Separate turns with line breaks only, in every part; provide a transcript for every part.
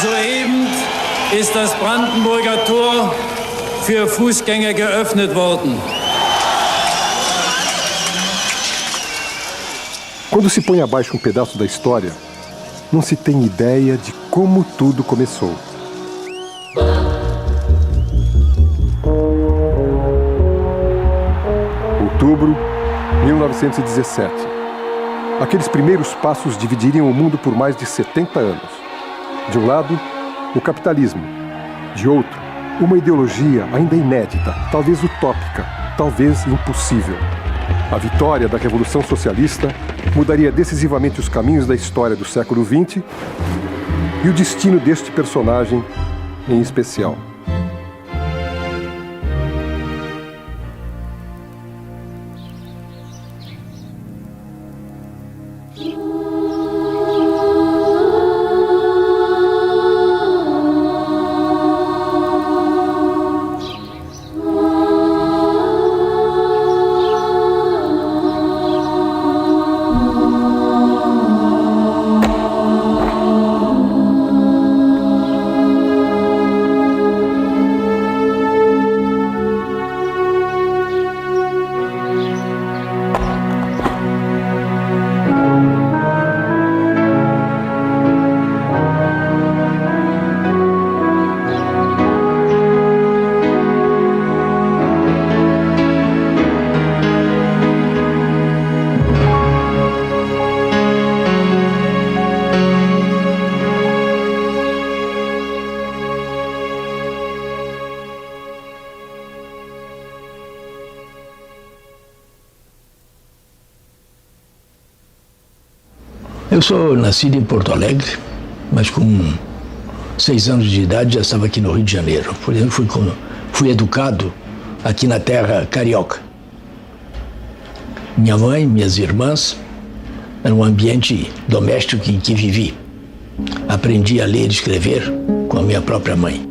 Soeben ist das Brandenburger Tor für Fußgänger geöffnet worden.
Quando se põe abaixo um pedaço da história, não se tem ideia de como tudo começou. Outubro, 1917. Aqueles primeiros passos dividiriam o mundo por mais de 70 anos. De um lado, o capitalismo. De outro, uma ideologia ainda inédita, talvez utópica, talvez impossível. A vitória da Revolução Socialista mudaria decisivamente os caminhos da história do século XX e o destino deste personagem em especial.
Eu sou nascido em Porto Alegre, mas com 6 anos de idade já estava aqui no Rio de Janeiro. Por exemplo, fui educado aqui na terra carioca. Minha mãe, minhas irmãs, era um ambiente doméstico em que vivi. Aprendi a ler e escrever com a minha própria mãe.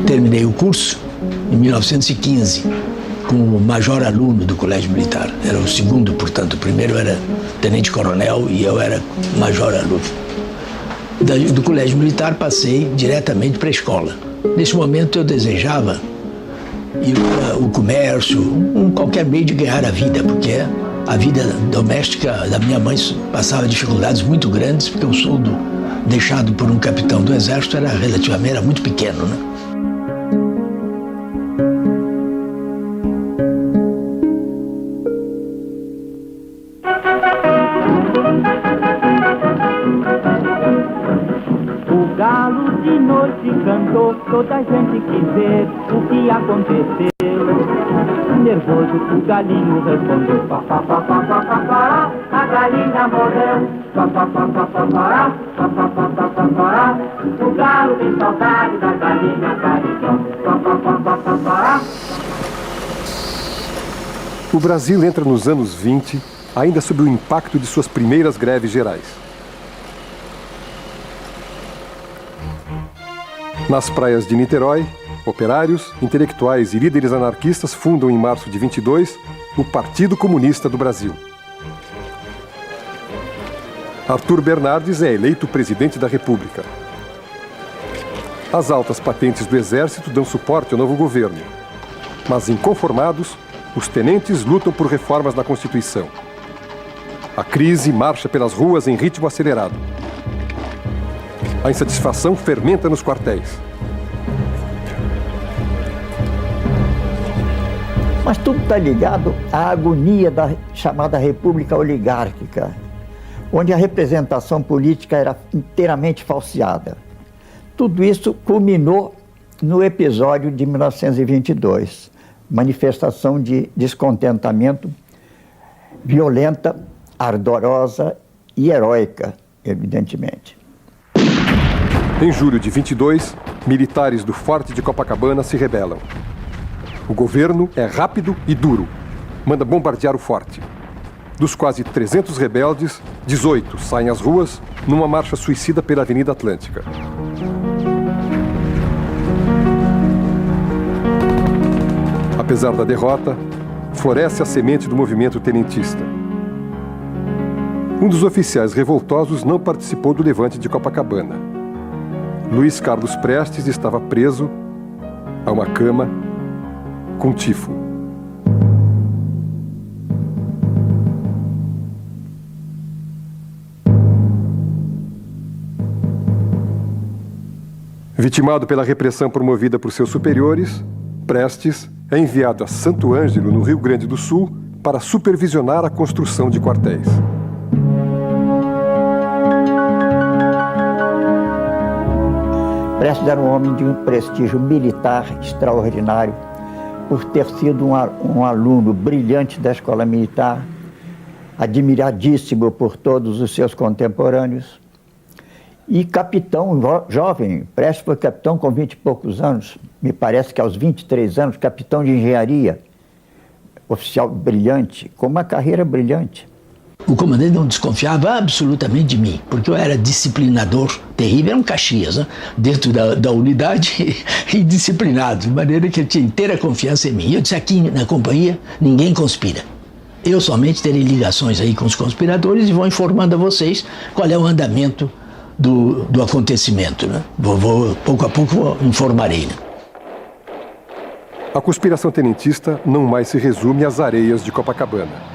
Terminei o curso em 1915. Como major aluno do Colégio Militar. Era o segundo, portanto, o primeiro era tenente-coronel e eu era major aluno. Do Colégio Militar passei diretamente para a escola. Nesse momento eu desejava ir para o comércio, qualquer meio de ganhar a vida, porque a vida doméstica da minha mãe passava dificuldades muito grandes, porque o soldo deixado por um capitão do exército era muito pequeno, né?
Toda a gente quis ver o que aconteceu. Nervoso o galinho respondeu: pá, pá, pá, pá, pá, pá, pá, a galinha morreu. Pá, pá, pá, pá, pá, pá, pá, pá, pá, pá, pá, pá, o galo tem saudade da galinha caritão. Pá, pá, pá, pá, pá, pá.
O Brasil entra nos anos 20, ainda sob o impacto de suas primeiras greves gerais. Nas praias de Niterói, operários, intelectuais e líderes anarquistas fundam em março de 22 o Partido Comunista do Brasil. Arthur Bernardes é eleito presidente da República. As altas patentes do Exército dão suporte ao novo governo, mas inconformados, os tenentes lutam por reformas na Constituição. A crise marcha pelas ruas em ritmo acelerado. A insatisfação fermenta nos quartéis.
Mas tudo está ligado à agonia da chamada República Oligárquica, onde a representação política era inteiramente falseada. Tudo isso culminou no episódio de 1922, manifestação de descontentamento violenta, ardorosa e heróica, evidentemente.
Em julho de 22, militares do Forte de Copacabana se rebelam. O governo é rápido e duro. Manda bombardear o forte. Dos quase 300 rebeldes, 18 saem às ruas numa marcha suicida pela Avenida Atlântica. Apesar da derrota, floresce a semente do movimento tenentista. Um dos oficiais revoltosos não participou do levante de Copacabana. Luiz Carlos Prestes estava preso a uma cama com tifo. Vitimado pela repressão promovida por seus superiores, Prestes é enviado a Santo Ângelo, no Rio Grande do Sul, para supervisionar a construção de quartéis.
Prestes era um homem de um prestígio militar extraordinário, por ter sido um aluno brilhante da escola militar, admiradíssimo por todos os seus contemporâneos, e capitão jovem. Prestes foi capitão com 20 e poucos anos, me parece que aos 23 anos, capitão de engenharia, oficial brilhante, com uma carreira brilhante.
O comandante não desconfiava absolutamente de mim, porque eu era disciplinador terrível, era um Caxias, né? Dentro da unidade e disciplinado, de maneira que ele tinha inteira confiança em mim. Eu disse: aqui na companhia ninguém conspira. Eu somente terei ligações aí com os conspiradores e vou informando a vocês qual é o andamento do acontecimento, né? Pouco a pouco informarei, né?
A conspiração tenentista não mais se resume às areias de Copacabana.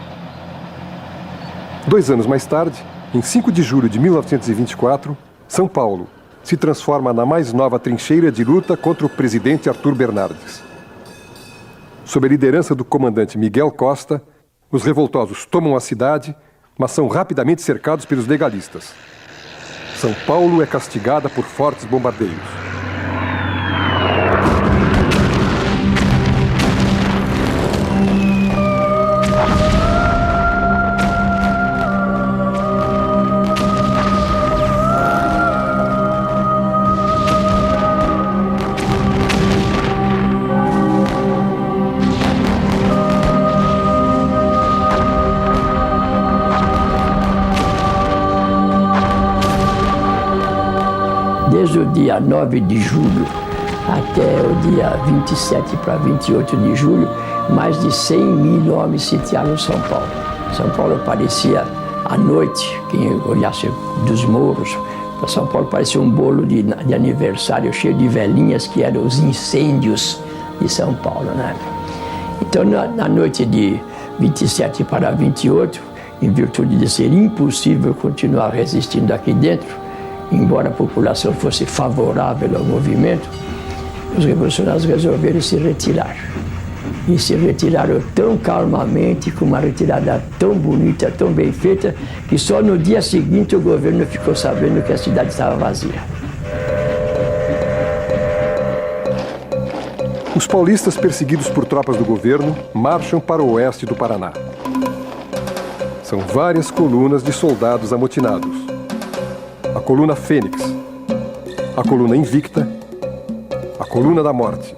2 anos mais tarde, em 5 de julho de 1924, São Paulo se transforma na mais nova trincheira de luta contra o presidente Arthur Bernardes. Sob a liderança do comandante Miguel Costa, os revoltosos tomam a cidade, mas são rapidamente cercados pelos legalistas. São Paulo é castigada por fortes bombardeios.
Desde o dia 9 de julho até o dia 27 para 28 de julho, mais de 100 mil homens sitiaram São Paulo. São Paulo parecia, à noite, quem olhasse dos morros, para São Paulo parecia um bolo de aniversário cheio de velhinhas, que eram os incêndios de São Paulo, né? Então, na noite de 27 para 28, em virtude de ser impossível continuar resistindo aqui dentro, embora a população fosse favorável ao movimento, os revolucionários resolveram se retirar. E se retiraram tão calmamente, com uma retirada tão bonita, tão bem feita, que só no dia seguinte o governo ficou sabendo que a cidade estava vazia.
Os paulistas, perseguidos por tropas do governo, marcham para o oeste do Paraná. São várias colunas de soldados amotinados. A coluna Fênix, a coluna Invicta, a coluna da Morte.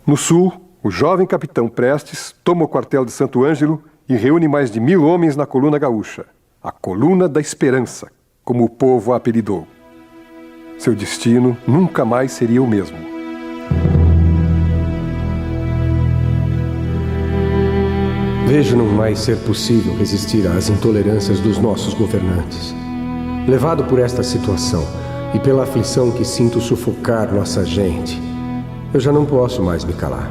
No sul, o jovem capitão Prestes toma o quartel de Santo Ângelo e reúne mais de 1000 homens na coluna gaúcha, a coluna da Esperança, como o povo a apelidou. Seu destino nunca mais seria o mesmo.
Vejo não mais ser possível resistir às intolerâncias dos nossos governantes. Levado por esta situação e pela aflição que sinto sufocar nossa gente, eu já não posso mais me calar.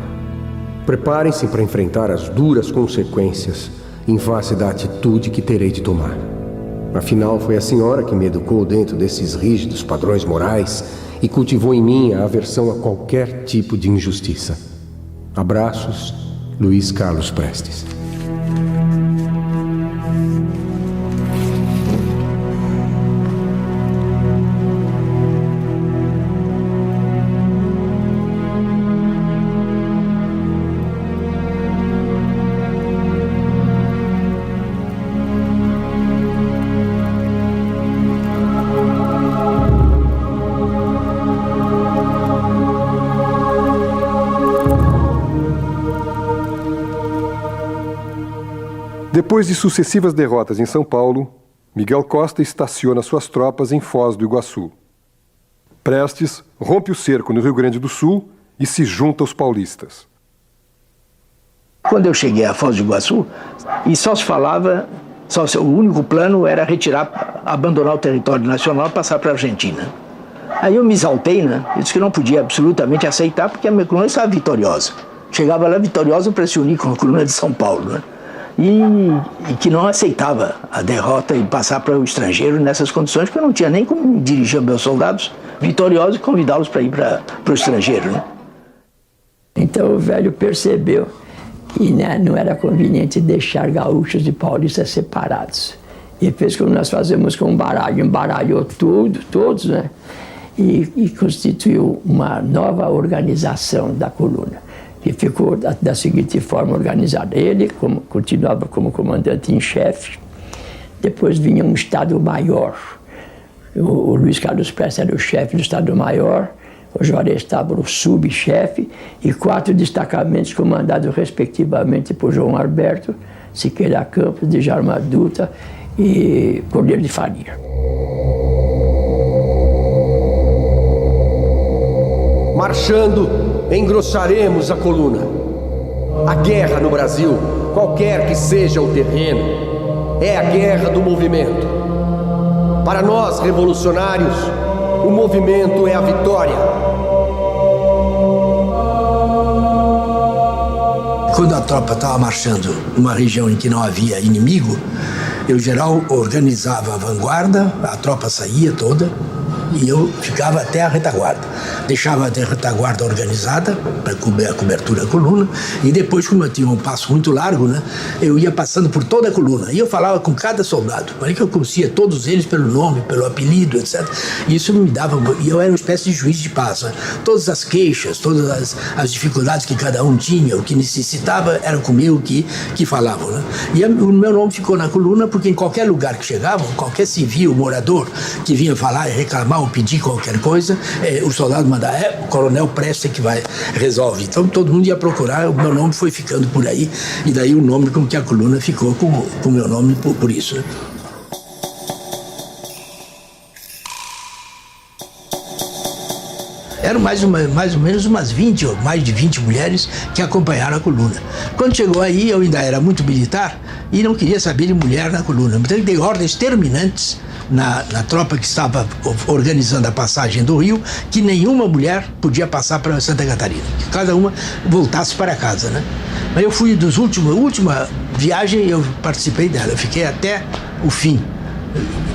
Preparem-se para enfrentar as duras consequências em face da atitude que terei de tomar. Afinal, foi a senhora que me educou dentro desses rígidos padrões morais e cultivou em mim a aversão a qualquer tipo de injustiça. Abraços, Luiz Carlos Prestes.
Depois de sucessivas derrotas em São Paulo, Miguel Costa estaciona suas tropas em Foz do Iguaçu. Prestes rompe o cerco no Rio Grande do Sul e se junta aos paulistas.
Quando eu cheguei a Foz do Iguaçu, e só se falava, o único plano era retirar, abandonar o território nacional e passar para a Argentina. Aí eu me exaltei, né? Eu disse que não podia absolutamente aceitar, porque a minha coluna estava vitoriosa. Chegava lá vitoriosa para se unir com a coluna de São Paulo, né? E que não aceitava a derrota e passar para o estrangeiro nessas condições, porque eu não tinha nem como dirigir meus soldados vitoriosos e convidá-los para ir para o estrangeiro, né?
Então o velho percebeu que, né, não era conveniente deixar gaúchos e paulistas separados. E fez como nós fazemos com um baralho, embaralhou todos, né? E constituiu uma nova organização da coluna, que ficou da seguinte forma organizada. Ele continuava como comandante em chefe, depois vinha um Estado-Maior. O Luiz Carlos Prestes era o chefe do Estado-Maior, o Juarez estava o subchefe, e 4 destacamentos comandados respectivamente por João Alberto, Siqueira Campos, Djalma Dutra e Cordeiro de Faria.
Marchando, engrossaremos a coluna. A guerra no Brasil, qualquer que seja o terreno, é a guerra do movimento. Para nós, revolucionários, o movimento é a vitória.
Quando a tropa estava marchando numa região em que não havia inimigo, eu, geral, organizava a vanguarda, a tropa saía toda, e eu ficava até a retaguarda. Deixava a retaguarda organizada para cobrir a cobertura da coluna, e depois, como eu tinha um passo muito largo, né, eu ia passando por toda a coluna, e eu falava com cada soldado, para que eu conhecia todos eles pelo nome, pelo apelido, etc. E isso me dava, e eu era uma espécie de juiz de paz, né? Todas as queixas, todas as dificuldades que cada um tinha, o que necessitava, era comigo que falavam, né? E o meu nome ficou na coluna, porque em qualquer lugar que chegavam, qualquer civil, morador, que vinha falar e reclamar ou pedir qualquer coisa, o soldado mandava, o coronel Prestes que vai, resolve. Então todo mundo ia procurar, o meu nome foi ficando por aí, e daí o nome com que a coluna ficou com o meu nome por isso, né? Eram mais ou menos umas 20 ou mais de 20 mulheres que acompanharam a coluna. Quando chegou aí, eu ainda era muito militar e não queria saber de mulher na coluna. Então eu dei ordens terminantes na tropa que estava organizando a passagem do Rio, que nenhuma mulher podia passar para Santa Catarina, que cada uma voltasse para casa, né? Mas eu fui última viagem, eu participei dela, eu fiquei até o fim.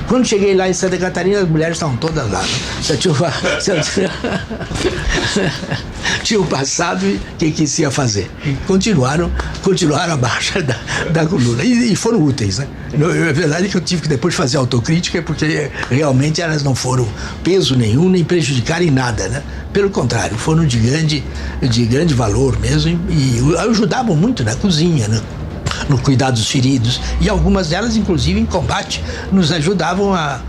Quando cheguei lá em Santa Catarina, as mulheres estavam todas lá, né? Tinham passado e o que se ia fazer? Continuaram a marcha da coluna e foram úteis, né? É verdade que eu tive que depois fazer autocrítica, porque realmente elas não foram peso nenhum, nem prejudicaram em nada, né? Pelo contrário, foram de grande valor mesmo e ajudavam muito na cozinha, né? No cuidado dos feridos, e algumas delas, inclusive, em combate, nos ajudavam a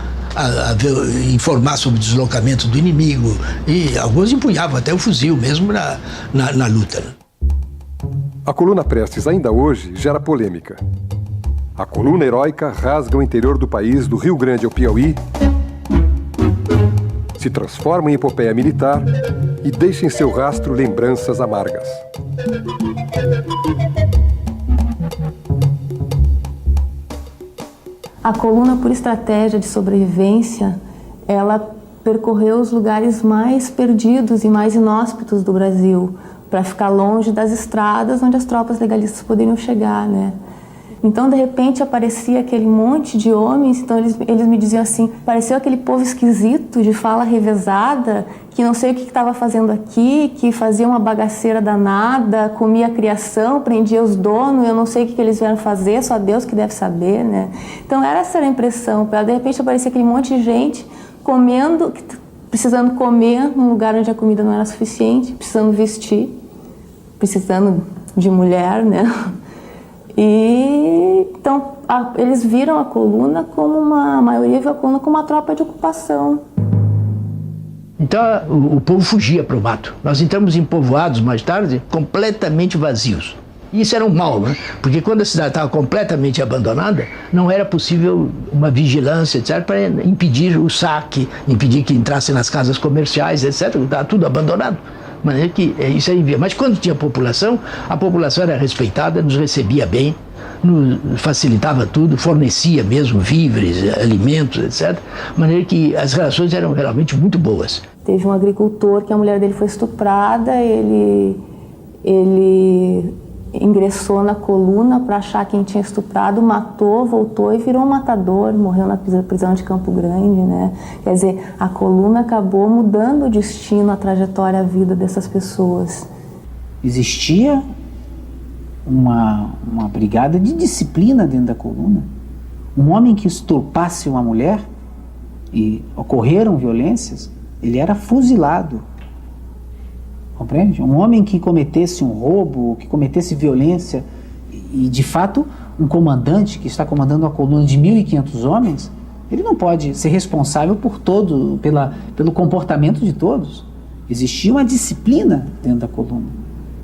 informar sobre o deslocamento do inimigo, e alguns empunhavam até o fuzil mesmo na luta.
A coluna Prestes ainda hoje gera polêmica. A coluna heróica rasga o interior do país, do Rio Grande ao Piauí, se transforma em epopeia militar e deixa em seu rastro lembranças amargas.
A coluna, por estratégia de sobrevivência, ela percorreu os lugares mais perdidos e mais inóspitos do Brasil, para ficar longe das estradas onde as tropas legalistas poderiam chegar, né? Então, de repente, aparecia aquele monte de homens, então eles me diziam assim, pareceu aquele povo esquisito, de fala revezada, que não sei o que estava fazendo aqui, que fazia uma bagaceira danada, comia a criação, prendia os donos, eu não sei o que eles vieram fazer, só Deus que deve saber, né? Então, essa era a impressão. De repente, aparecia aquele monte de gente comendo, precisando comer num lugar onde a comida não era suficiente, precisando vestir, precisando de mulher, né? E então eles viram a coluna como a maioria viu a coluna como uma tropa de ocupação.
Então o povo fugia para o mato. Nós entramos em povoados mais tarde completamente vazios. E isso era um mal, né? Porque quando a cidade estava completamente abandonada, não era possível uma vigilância, etc., para impedir o saque, impedir que entrassem nas casas comerciais, etc., estava tudo abandonado. De maneira que isso aí via. Mas quando tinha população, a população era respeitada, nos recebia bem, nos facilitava tudo, fornecia mesmo víveres, alimentos, etc. De maneira que as relações eram realmente muito boas.
Teve um agricultor que a mulher dele foi estuprada, ele ingressou na coluna para achar quem tinha estuprado, matou, voltou e virou um matador, morreu na prisão de Campo Grande, né? Quer dizer, a coluna acabou mudando o destino, a trajetória, a vida dessas pessoas.
Existia uma brigada de disciplina dentro da coluna. Um homem que estuprasse uma mulher e ocorreram violências, ele era fuzilado. Compreende? Um homem que cometesse um roubo, que cometesse violência, e de fato um comandante que está comandando uma coluna de 1.500 homens, ele não pode ser responsável por pelo comportamento de todos. Existia uma disciplina dentro da coluna,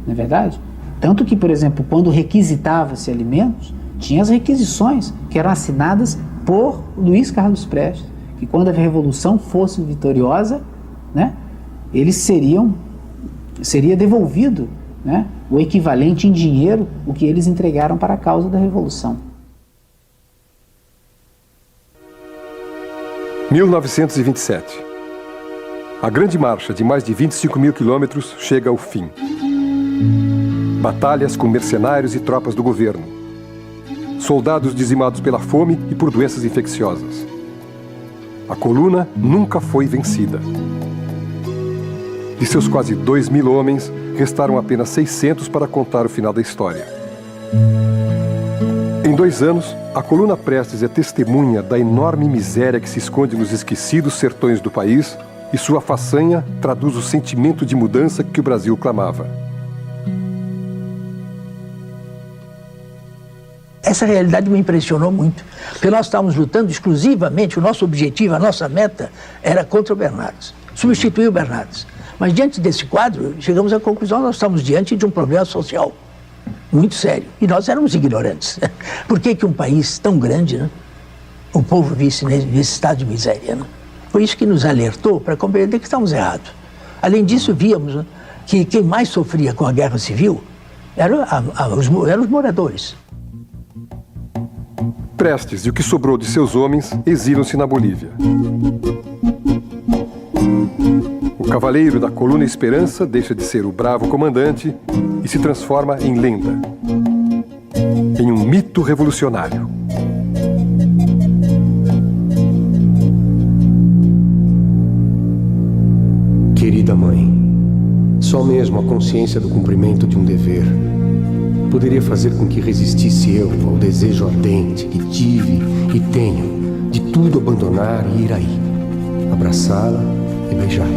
não é verdade? Tanto que, por exemplo, quando requisitava-se alimentos, tinha as requisições que eram assinadas por Luiz Carlos Prestes, que quando a Revolução fosse vitoriosa, né, eles seria devolvido, né, o equivalente em dinheiro, o que eles entregaram para a causa da Revolução.
1927. A grande marcha de mais de 25 mil quilômetros chega ao fim. Batalhas com mercenários e tropas do governo. Soldados dizimados pela fome e por doenças infecciosas. A coluna nunca foi vencida. De seus quase 2.000 homens, restaram apenas 600 para contar o final da história. Em 2 anos, a coluna Prestes é testemunha da enorme miséria que se esconde nos esquecidos sertões do país e sua façanha traduz o sentimento de mudança que o Brasil clamava.
Essa realidade me impressionou muito, porque nós estávamos lutando exclusivamente, o nosso objetivo, a nossa meta era contra o Bernardes, substituir o Bernardes. Mas diante desse quadro, chegamos à conclusão que nós estamos diante de um problema social muito sério. E nós éramos ignorantes. Por que um país tão grande, né, o povo visse nesse estado de miséria? Né? Foi isso que nos alertou para compreender que estávamos errados. Além disso, víamos, né, que quem mais sofria com a guerra civil eram os moradores.
Prestes e o que sobrou de seus homens exilam-se na Bolívia. O cavaleiro da coluna Esperança deixa de ser o bravo comandante e se transforma em lenda, em um mito revolucionário.
Querida mãe, só mesmo a consciência do cumprimento de um dever poderia fazer com que resistisse eu ao desejo ardente que tive e tenho de tudo abandonar e ir aí, abraçá-la e beijá-la.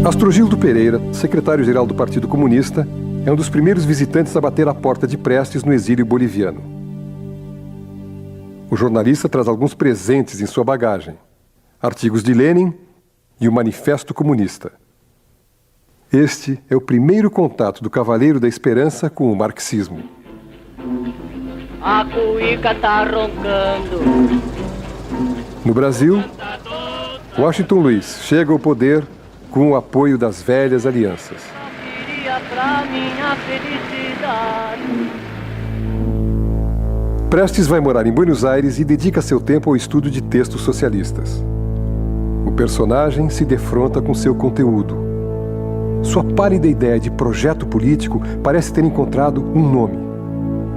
Astrogildo Pereira, secretário-geral do Partido Comunista, é um dos primeiros visitantes a bater a porta de Prestes no exílio boliviano. O jornalista traz alguns presentes em sua bagagem: artigos de Lenin e o Manifesto Comunista. Este é o primeiro contato do Cavaleiro da Esperança com o marxismo.
A cuíca tá roncando.
No Brasil, Washington Luiz chega ao poder com o apoio das velhas alianças. Prestes vai morar em Buenos Aires e dedica seu tempo ao estudo de textos socialistas. O personagem se defronta com seu conteúdo. Sua pálida ideia de projeto político parece ter encontrado um nome,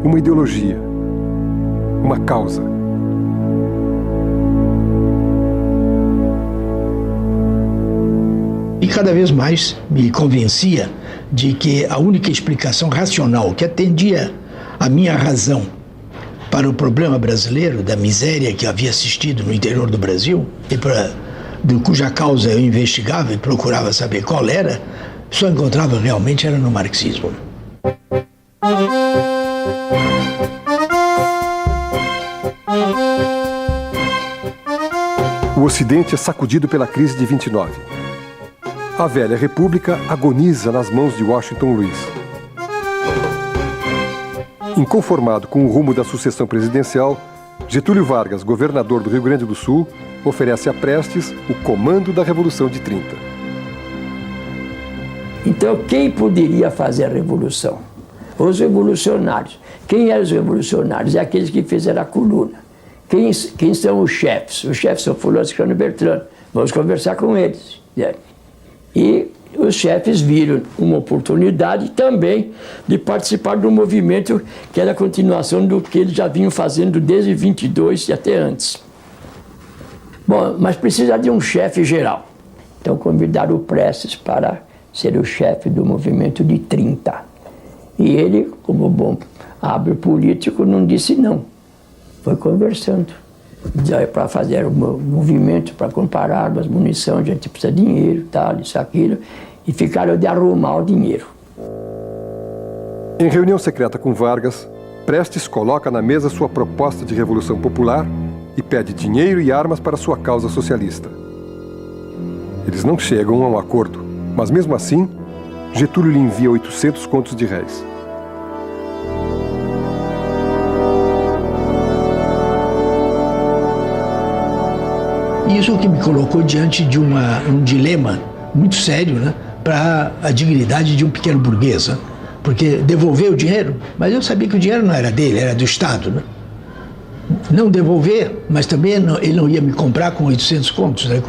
uma ideologia, uma causa.
E cada vez mais me convencia de que a única explicação racional que atendia a minha razão para o problema brasileiro, da miséria que havia assistido no interior do Brasil, e cuja causa eu investigava e procurava saber qual era, só encontrava realmente era no marxismo.
O Ocidente é sacudido pela crise de 29. A velha república agoniza nas mãos de Washington Luiz. Inconformado com o rumo da sucessão presidencial, Getúlio Vargas, governador do Rio Grande do Sul, oferece a Prestes o comando da Revolução de 30.
Então, quem poderia fazer a revolução? Os revolucionários. Quem eram os revolucionários? É aqueles que fizeram a coluna. Quem são os chefes? Os chefes são Fulano, Ciclano e Beltrano. Vamos conversar com eles. E os chefes viram uma oportunidade também de participar do movimento que era a continuação do que eles já vinham fazendo desde 22 e até antes. Bom, mas precisa de um chefe geral. Então convidaram o Prestes para ser o chefe do movimento de 30. E ele, como bom hábil político, não disse não. Foi conversando. Para fazer o movimento, para comprar armas, munição, a gente precisa de dinheiro, tal, isso, aquilo. E ficaram de arrumar o dinheiro.
Em reunião secreta com Vargas, Prestes coloca na mesa sua proposta de revolução popular e pede dinheiro e armas para sua causa socialista. Eles não chegam a um acordo, mas mesmo assim, Getúlio lhe envia 800 contos de réis.
Isso que me colocou diante de um dilema muito sério, né, para a dignidade de um pequeno burguês. Né? Porque devolver o dinheiro, mas eu sabia que o dinheiro não era dele, era do Estado. Né? Não devolver, mas também ele não ia me comprar com 800 contos, né,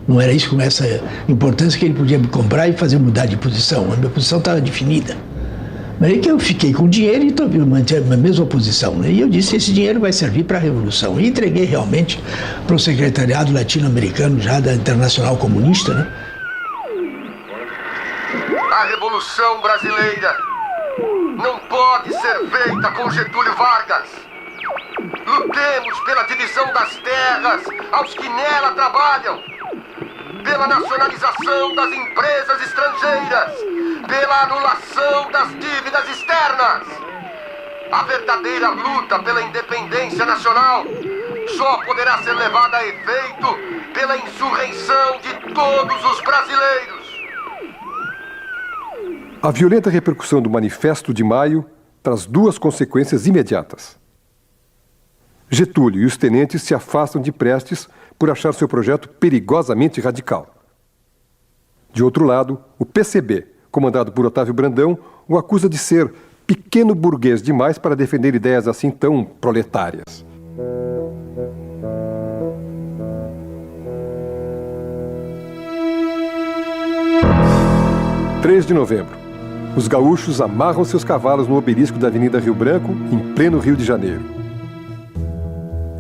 não era isso com essa importância que ele podia me comprar e fazer mudar de posição. A minha posição estava definida. Mas aí que eu fiquei com o dinheiro e mantive a mesma posição. Né? E eu disse, esse dinheiro vai servir para a Revolução. E entreguei realmente para o secretariado latino-americano já da Internacional Comunista. Né?
A Revolução Brasileira não pode ser feita com Getúlio Vargas. Lutemos pela divisão das terras aos que nela trabalham, pela nacionalização das empresas estrangeiras, pela anulação das dívidas externas. A verdadeira luta pela independência nacional só poderá ser levada a efeito pela insurreição de todos os brasileiros.
A violenta repercussão do Manifesto de Maio traz duas consequências imediatas. Getúlio e os tenentes se afastam de Prestes por achar seu projeto perigosamente radical. De outro lado, o PCB, comandado por Otávio Brandão, o acusa de ser pequeno burguês demais para defender ideias assim tão proletárias. – 3 de novembro. Os gaúchos amarram seus cavalos no obelisco da Avenida Rio Branco, em pleno Rio de Janeiro.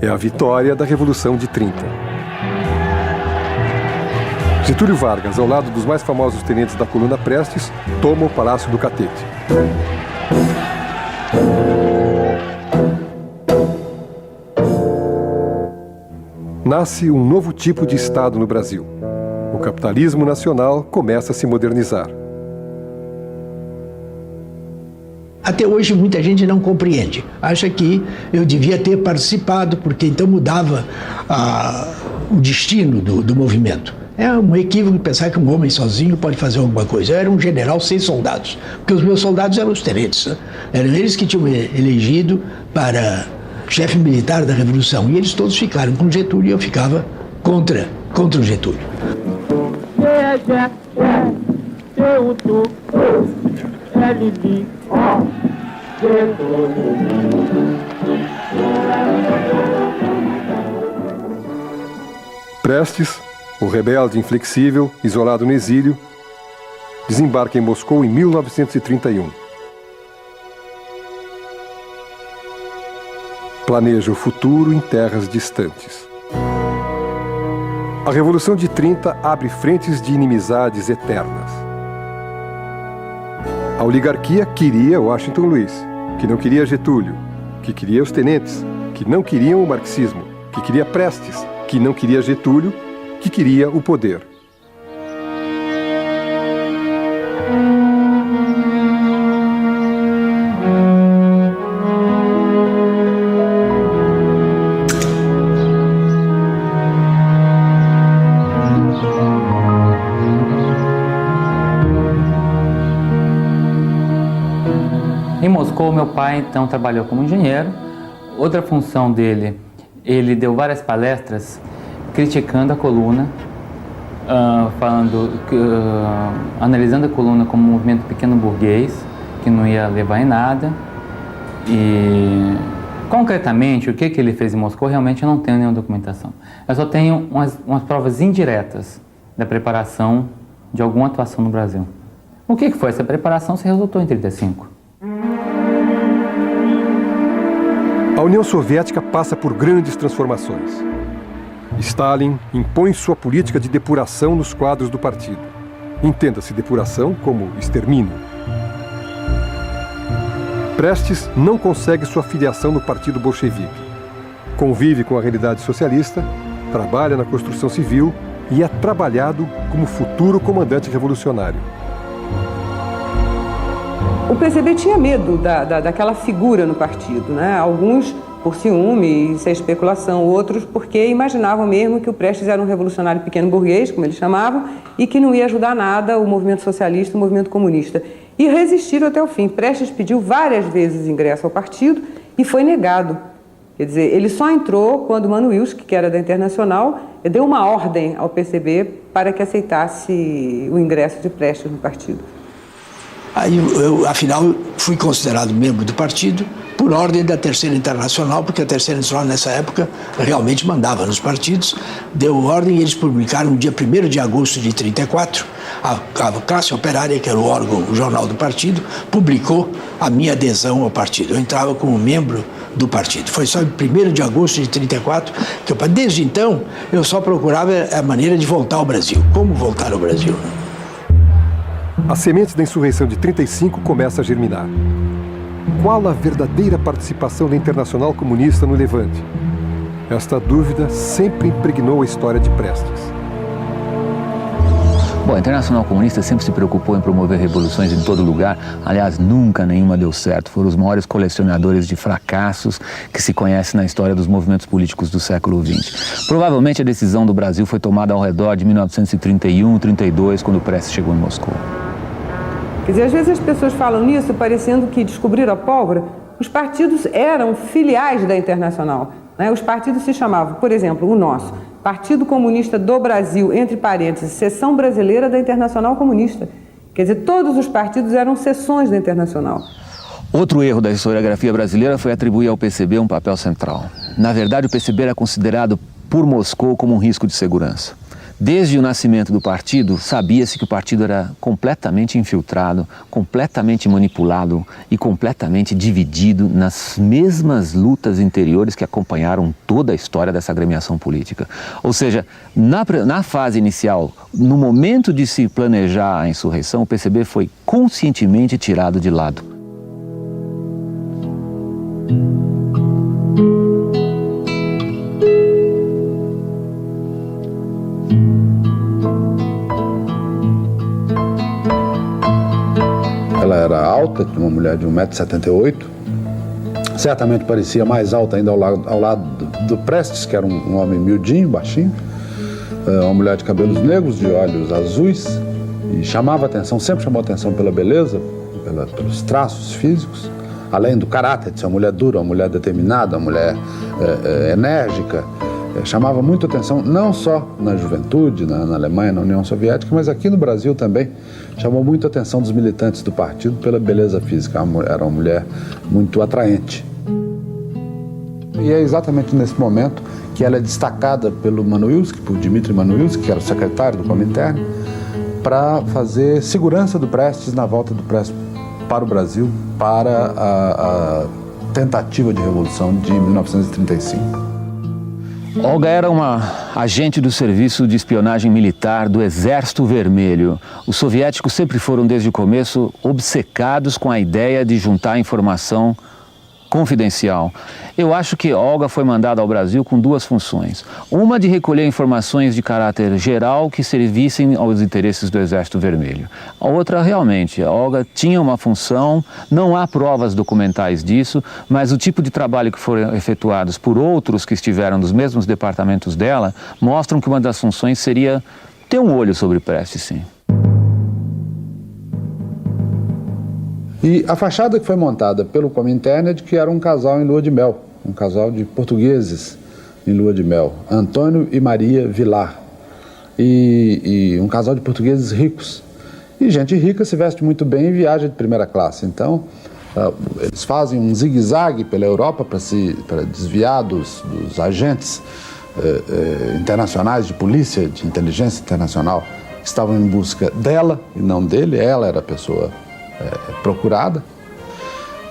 É a vitória da Revolução de 30. Getúlio Vargas, ao lado dos mais famosos tenentes da coluna Prestes, toma o Palácio do Catete. Nasce um novo tipo de Estado no Brasil. O capitalismo nacional começa a se modernizar.
Até hoje muita gente não compreende. Acha que eu devia ter participado, porque então mudava o destino do movimento. É um equívoco pensar que um homem sozinho pode fazer alguma coisa. Eu era um general sem soldados, porque os meus soldados eram os tenentes. Né? Eram eles que tinham elegido para chefe militar da Revolução. E eles todos ficaram com Getúlio e eu ficava contra o Getúlio.
Prestes, o rebelde inflexível, isolado no exílio, desembarca em Moscou em 1931. Planeja o futuro em terras distantes. A Revolução de 30 abre frentes de inimizades eternas. A oligarquia queria Washington Luiz, que não queria Getúlio, que queria os tenentes, que não queriam o marxismo, que queria Prestes, que não queria Getúlio, que queria o poder.
Em Moscou, meu pai então trabalhou como engenheiro. Outra função dele ele deu várias palestras criticando a coluna, analisando a coluna como um movimento pequeno burguês, que não ia levar em nada. E, concretamente, o que ele fez em Moscou, realmente eu não tenho nenhuma documentação. Eu só tenho umas provas indiretas da preparação de alguma atuação no Brasil. O que foi essa preparação se resultou em 1935?
A União Soviética passa por grandes transformações. Stalin impõe sua política de depuração nos quadros do partido. Entenda-se depuração como extermínio. Prestes não consegue sua filiação no Partido Bolchevique. Convive com a realidade socialista, trabalha na construção civil e é trabalhado como futuro comandante revolucionário.
O PCB tinha medo daquela figura no partido, né? Alguns por ciúme, isso é especulação, outros porque imaginavam mesmo que o Prestes era um revolucionário pequeno burguês, como eles chamavam, e que não ia ajudar nada o movimento socialista, o movimento comunista. E resistiram até o fim. Prestes pediu várias vezes ingresso ao partido e foi negado. Quer dizer, ele só entrou quando Manuilsky, que era da Internacional, deu uma ordem ao PCB para que aceitasse o ingresso de Prestes no partido.
Aí eu, afinal, fui considerado membro do partido por ordem da Terceira Internacional, porque a Terceira Internacional, nessa época, realmente mandava nos partidos, deu ordem e eles publicaram no dia 1º de agosto de 1934, a Classe Operária, que era o órgão, o jornal do partido, publicou a minha adesão ao partido. Eu entrava como membro do partido. Foi só em 1º de agosto de 1934 que desde então, eu só procurava a maneira de voltar ao Brasil. Como voltar ao Brasil?
As sementes da insurreição de 1935 começam a germinar. Qual a verdadeira participação da Internacional Comunista no Levante? Esta dúvida sempre impregnou a história de Prestes.
Bom, a Internacional Comunista sempre se preocupou em promover revoluções em todo lugar. Aliás, nunca nenhuma deu certo. Foram os maiores colecionadores de fracassos que se conhece na história dos movimentos políticos do século XX. Provavelmente a decisão do Brasil foi tomada ao redor de 1931, 32, quando Prestes chegou em Moscou.
Quer dizer, às vezes as pessoas falam nisso parecendo que descobriram a pólvora. Os partidos eram filiais da Internacional, né? Os partidos se chamavam, por exemplo, o nosso, Partido Comunista do Brasil, entre parênteses, Seção Brasileira da Internacional Comunista. Quer dizer, todos os partidos eram seções da Internacional.
Outro erro da historiografia brasileira foi atribuir ao PCB um papel central. Na verdade, o PCB era considerado por Moscou como um risco de segurança. Desde o nascimento do partido, sabia-se que o partido era completamente infiltrado, completamente manipulado e completamente dividido nas mesmas lutas interiores que acompanharam toda a história dessa agremiação política. Ou seja, na fase inicial, no momento de se planejar a insurreição, o PCB foi conscientemente tirado de lado.
Ela era alta, uma mulher de 1,78 m, certamente parecia mais alta ainda ao lado do Prestes, que era um homem miudinho, baixinho, uma mulher de cabelos negros, de olhos azuis, e chamava atenção, sempre chamou atenção pela beleza, pelos traços físicos, além do caráter de ser uma mulher dura, uma mulher determinada, uma mulher enérgica. Chamava muito atenção, não só na juventude, na Alemanha, na União Soviética, mas aqui no Brasil também. Chamou muito a atenção dos militantes do partido pela beleza física. Era uma mulher muito atraente. E é exatamente nesse momento que ela é destacada pelo Manuilsky, por Dmitry Manuilsky, que era o secretário do Comintern, para fazer segurança do Prestes na volta do Prestes para o Brasil, para a tentativa de revolução de 1935.
Olga era uma agente do Serviço de Espionagem Militar do Exército Vermelho. Os soviéticos sempre foram, desde o começo, obcecados com a ideia de juntar informação confidencial. Eu acho que Olga foi mandada ao Brasil com duas funções. Uma de recolher informações de caráter geral que servissem aos interesses do Exército Vermelho. A outra, realmente, a Olga tinha uma função, não há provas documentais disso, mas o tipo de trabalho que foram efetuados por outros que estiveram nos mesmos departamentos dela mostram que uma das funções seria ter um olho sobre Prestes, sim.
E a fachada que foi montada pelo Comintern é de que era um casal em lua de mel, um casal de portugueses em lua de mel, Antônio e Maria Vilar, e um casal de portugueses ricos. E gente rica se veste muito bem e viaja de primeira classe. Então, eles fazem um zigue-zague pela Europa para desviar dos agentes internacionais de polícia, de inteligência internacional, que estavam em busca dela e não dele. Ela era a pessoa procurada.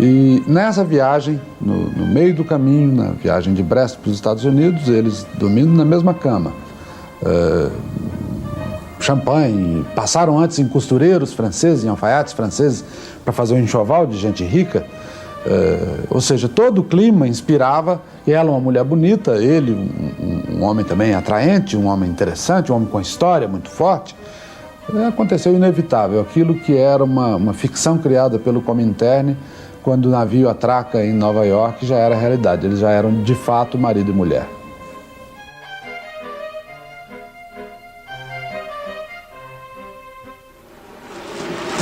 E nessa viagem, no meio do caminho, na viagem de Brest para os Estados Unidos, eles dormindo na mesma cama. Champanhe, passaram antes em costureiros franceses, em alfaiates franceses, para fazer um enxoval de gente rica. Ou seja, todo o clima inspirava, e ela uma mulher bonita, ele um homem também atraente, um homem interessante, um homem com história muito forte. Aconteceu inevitável, aquilo que era uma ficção criada pelo Comintern, quando o navio atraca em Nova York, já era realidade, eles já eram de fato marido e mulher.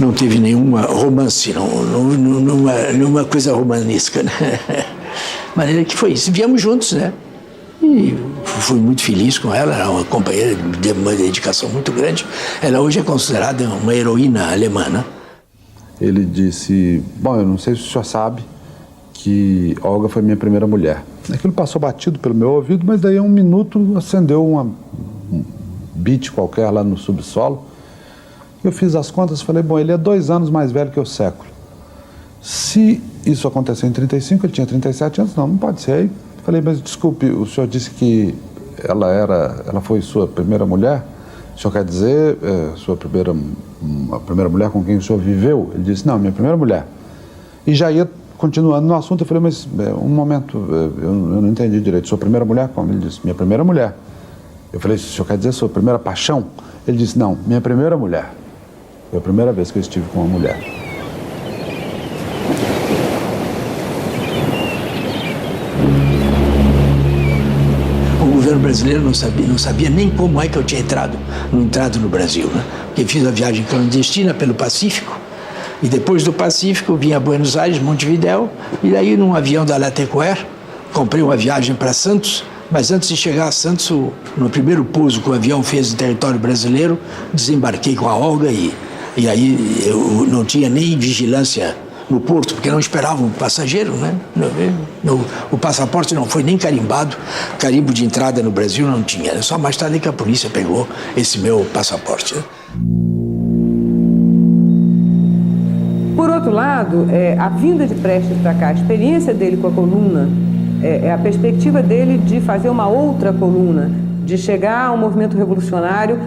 Não teve nenhuma romance, nenhuma coisa romanesca, né? De maneira que foi isso. Viemos juntos, né? E fui muito feliz com ela, era uma companheira de uma dedicação muito grande. Ela hoje é considerada uma heroína alemã, né?
Ele disse, bom, eu não sei se o senhor sabe que Olga foi minha primeira mulher. Aquilo passou batido pelo meu ouvido, mas daí a um minuto acendeu um beat qualquer lá no subsolo. Eu fiz as contas e falei, bom, ele é 2 anos mais velho que o século. Se isso aconteceu em 35, ele tinha 37 anos, não pode ser. Aí falei, mas desculpe, o senhor disse que ela foi sua primeira mulher? O senhor quer dizer a primeira mulher com quem o senhor viveu? Ele disse, não, minha primeira mulher. E já ia continuando no assunto, eu falei, mas um momento, eu não entendi direito. Sua primeira mulher como? Ele disse, minha primeira mulher. Eu falei, o senhor quer dizer sua primeira paixão? Ele disse, não, minha primeira mulher. Foi a primeira vez que eu estive com uma mulher.
O governo brasileiro não sabia nem como é que eu tinha entrado no Brasil, né? Porque fiz a viagem clandestina pelo Pacífico, e depois do Pacífico vim a Buenos Aires, Montevidéu, e daí num avião da Latécoère, comprei uma viagem para Santos, mas antes de chegar a Santos, no primeiro pouso que o avião fez em território brasileiro, desembarquei com a Olga e aí eu não tinha nem vigilância no porto, porque não esperavam o passageiro, né? O passaporte não foi nem carimbado, carimbo de entrada no Brasil não tinha, era só mais tarde que a polícia pegou esse meu passaporte, né?
Por outro lado, a vinda de Prestes para cá, a experiência dele com a coluna, a perspectiva dele de fazer uma outra coluna, de chegar ao movimento revolucionário,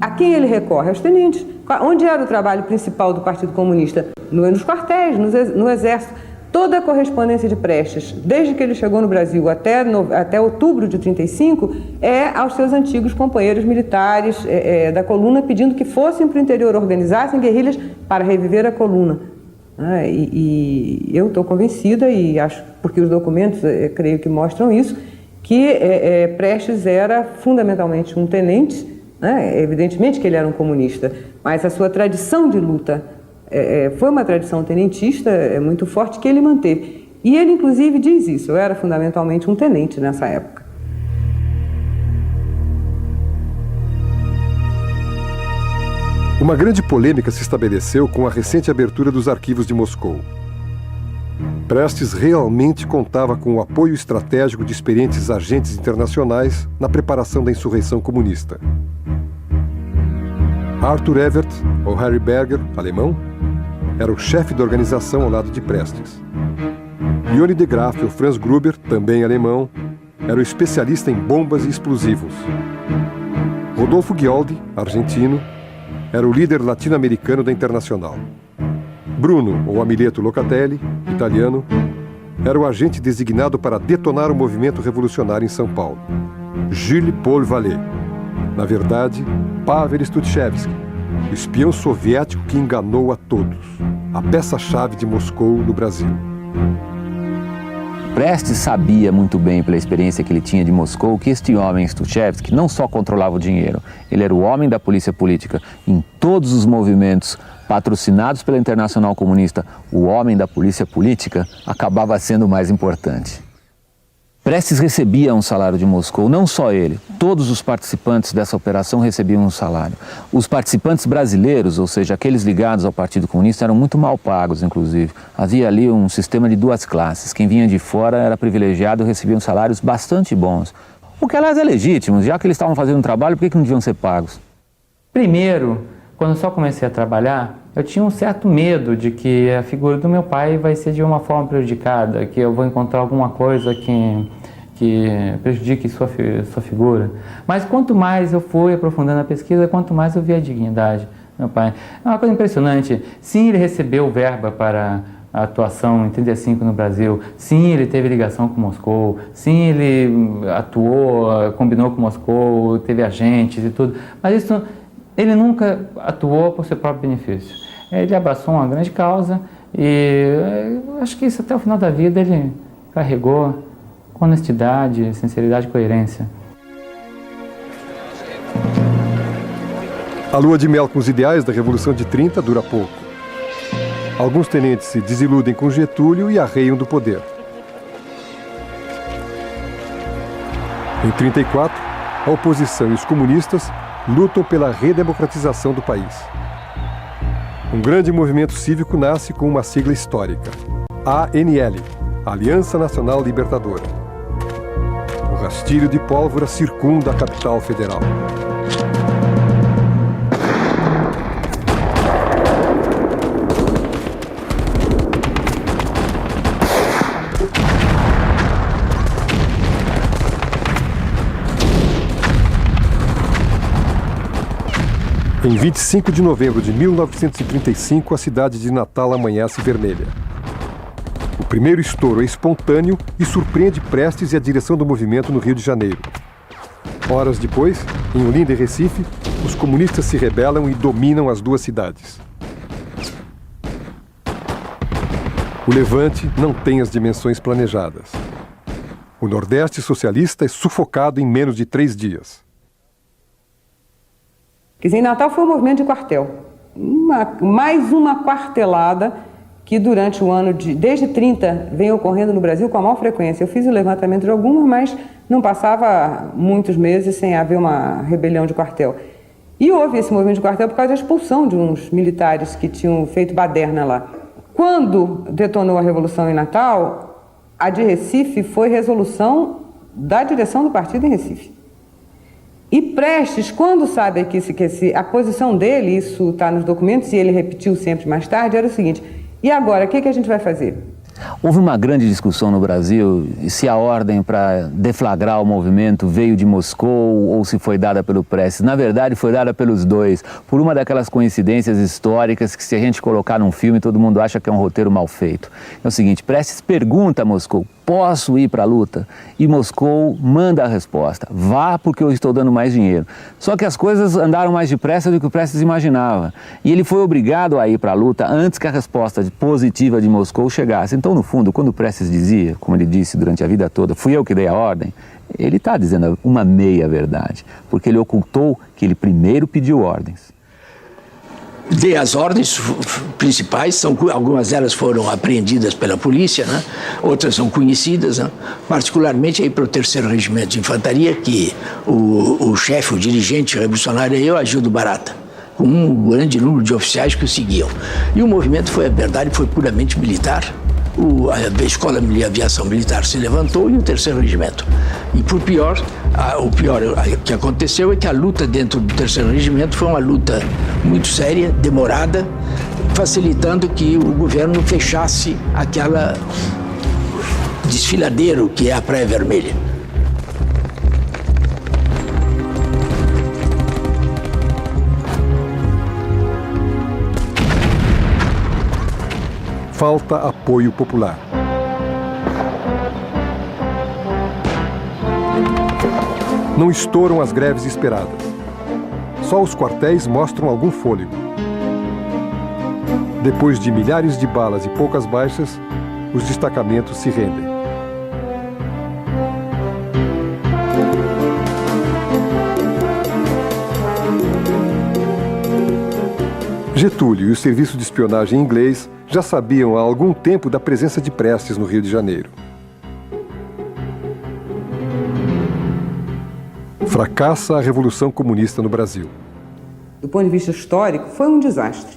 a quem ele recorre? Aos tenentes. Onde era o trabalho principal do Partido Comunista? Nos quartéis, no Exército. Toda a correspondência de Prestes, desde que ele chegou no Brasil até outubro de 35, é aos seus antigos companheiros militares da coluna, pedindo que fossem para o interior, organizassem guerrilhas para reviver a coluna. E eu estou convencida, e acho, porque os documentos creio que mostram isso, que Prestes era fundamentalmente um tenente, né? Evidentemente que ele era um comunista, mas a sua tradição de luta foi uma tradição tenentista muito forte que ele manteve. E ele, inclusive, diz isso, eu era fundamentalmente um tenente nessa época.
Uma grande polêmica se estabeleceu com a recente abertura dos arquivos de Moscou. Prestes realmente contava com o apoio estratégico de experientes agentes internacionais na preparação da insurreição comunista. Arthur Evert, ou Harry Berger, alemão, era o chefe da organização ao lado de Prestes. Leone de Graaf, ou Franz Gruber, também alemão, era o especialista em bombas e explosivos. Rodolfo Ghioldi, argentino, era o líder latino-americano da Internacional. Bruno, ou Amileto Locatelli, italiano, era o agente designado para detonar o movimento revolucionário em São Paulo. Jules Paul Vallée. Na verdade, Pavel Stutchevsky, o espião soviético que enganou a todos. A peça-chave de Moscou no Brasil.
Prestes sabia muito bem, pela experiência que ele tinha de Moscou, que este homem, Stutchevsky, não só controlava o dinheiro, ele era o homem da polícia política. Em todos os movimentos patrocinados pela Internacional Comunista, o homem da polícia política acabava sendo o mais importante. Prestes recebia um salário de Moscou, não só ele, todos os participantes dessa operação recebiam um salário. Os participantes brasileiros, ou seja, aqueles ligados ao Partido Comunista, eram muito mal pagos, inclusive. Havia ali um sistema de duas classes. Quem vinha de fora era privilegiado e recebia salários bastante bons. O que, aliás, é legítimo, já que eles estavam fazendo um trabalho, por que não deviam ser pagos?
Primeiro, quando eu só comecei a trabalhar, eu tinha um certo medo de que a figura do meu pai vai ser de uma forma prejudicada, que eu vou encontrar alguma coisa que prejudique sua figura. Mas quanto mais eu fui aprofundando a pesquisa, quanto mais eu vi a dignidade do meu pai. É uma coisa impressionante. Sim, ele recebeu verba para a atuação em 35 no Brasil. Sim, ele teve ligação com Moscou. Sim, ele atuou, combinou com Moscou, teve agentes e tudo. Mas isso... Ele nunca atuou por seu próprio benefício. Ele abraçou uma grande causa e acho que isso até o final da vida ele carregou com honestidade, sinceridade e coerência.
A lua de mel com os ideais da Revolução de 30 dura pouco. Alguns tenentes se desiludem com Getúlio e arreiam do poder. Em 34, a oposição e os comunistas lutam pela redemocratização do país. Um grande movimento cívico nasce com uma sigla histórica, ANL, Aliança Nacional Libertadora. O rastilho de pólvora circunda a capital federal. Em 25 de novembro de 1935, a cidade de Natal amanhece vermelha. O primeiro estouro é espontâneo e surpreende Prestes e a direção do movimento no Rio de Janeiro. Horas depois, em Olinda e Recife, os comunistas se rebelam e dominam as duas cidades. O levante não tem as dimensões planejadas. O Nordeste socialista é sufocado em menos de 3 dias.
Quer dizer, em Natal foi um movimento de quartel. Mais uma quartelada que durante o ano desde 30 vem ocorrendo no Brasil com a maior frequência. Eu fiz o levantamento de algumas, mas não passava muitos meses sem haver uma rebelião de quartel. E houve esse movimento de quartel por causa da expulsão de uns militares que tinham feito baderna lá. Quando detonou a Revolução em Natal, a de Recife foi resolução da direção do partido em Recife. E Prestes, quando sabe que a posição dele, isso está nos documentos e ele repetiu sempre mais tarde, era o seguinte: e agora, o que a gente vai fazer?
Houve uma grande discussão no Brasil se a ordem para deflagrar o movimento veio de Moscou ou se foi dada pelo Prestes. Na verdade, foi dada pelos dois, por uma daquelas coincidências históricas que, se a gente colocar num filme, todo mundo acha que é um roteiro mal feito. É o seguinte: Prestes pergunta a Moscou: posso ir para a luta? E Moscou manda a resposta: vá, porque eu estou dando mais dinheiro. Só que as coisas andaram mais depressa do que o Prestes imaginava. E ele foi obrigado a ir para a luta antes que a resposta positiva de Moscou chegasse. Então, no fundo, quando o Prestes dizia, como ele disse durante a vida toda, fui eu que dei a ordem, ele está dizendo uma meia-verdade, porque ele ocultou que ele primeiro pediu ordens.
Dei as ordens principais, algumas delas foram apreendidas pela polícia, né? Outras são conhecidas, né? Particularmente aí para o 3º Regimento de Infantaria, que o chefe, o dirigente revolucionário é eu, Agildo Barata, com um grande número de oficiais que o seguiam. E o movimento foi, a verdade, foi puramente militar. A Escola de Aviação Militar se levantou e o 3º Regimento. E o pior que aconteceu é que a luta dentro do 3º Regimento foi uma luta muito séria, demorada, facilitando que o governo fechasse aquela desfiladeiro que é a Praia Vermelha.
Falta apoio popular. Não estouram as greves esperadas. Só os quartéis mostram algum fôlego. Depois de milhares de balas e poucas baixas, os destacamentos se rendem. Getúlio e o serviço de espionagem inglês já sabiam há algum tempo da presença de Prestes no Rio de Janeiro. Fracassa a Revolução Comunista no Brasil.
Do ponto de vista histórico, foi um desastre.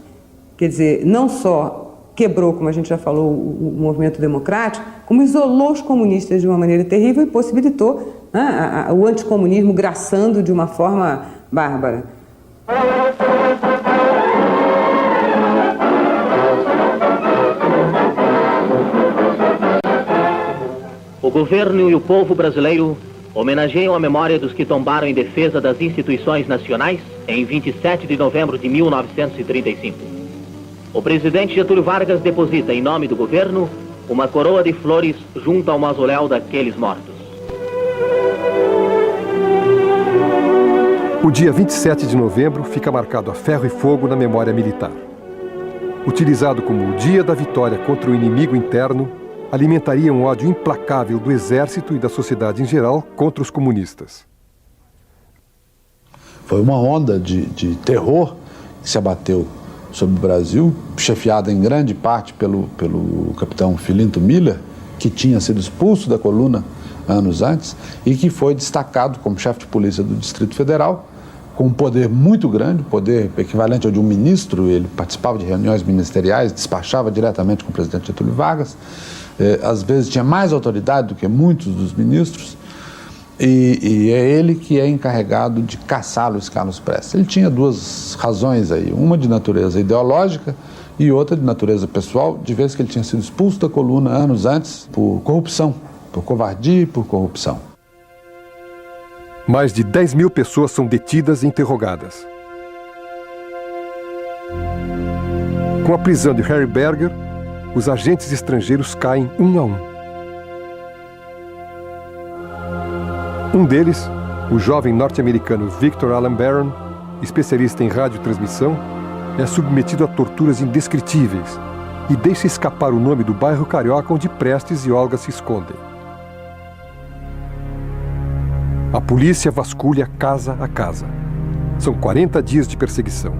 Quer dizer, não só quebrou, como a gente já falou, o movimento democrático, como isolou os comunistas de uma maneira terrível e possibilitou o anticomunismo graçando de uma forma bárbara.
O governo e o povo brasileiro homenageiam a memória dos que tombaram em defesa das instituições nacionais em 27 de novembro de 1935. O presidente Getúlio Vargas deposita, em nome do governo, uma coroa de flores junto ao mausoléu daqueles mortos.
O dia 27 de novembro fica marcado a ferro e fogo na memória militar. Utilizado como o dia da vitória contra o inimigo interno, alimentaria um ódio implacável do exército e da sociedade em geral contra os comunistas.
Foi uma onda de terror que se abateu sobre o Brasil, chefiada em grande parte pelo capitão Filinto Miller, que tinha sido expulso da coluna anos antes e que foi destacado como chefe de polícia do Distrito Federal, com um poder muito grande, poder equivalente ao de um ministro. Ele participava de reuniões ministeriais, despachava diretamente com o presidente Getúlio Vargas, às vezes tinha mais autoridade do que muitos dos ministros, e é ele que é encarregado de caçar Luiz Carlos Prestes. Ele tinha duas razões aí, uma de natureza ideológica e outra de natureza pessoal, de vez que ele tinha sido expulso da coluna anos antes por corrupção, por covardia e por corrupção.
Mais de 10 mil pessoas são detidas e interrogadas. Com a prisão de Harry Berger, os agentes estrangeiros caem um a um. Um deles, o jovem norte-americano Victor Allen Barron, especialista em radiotransmissão, é submetido a torturas indescritíveis e deixa escapar o nome do bairro carioca onde Prestes e Olga se escondem. A polícia vasculha casa a casa. São 40 dias de perseguição.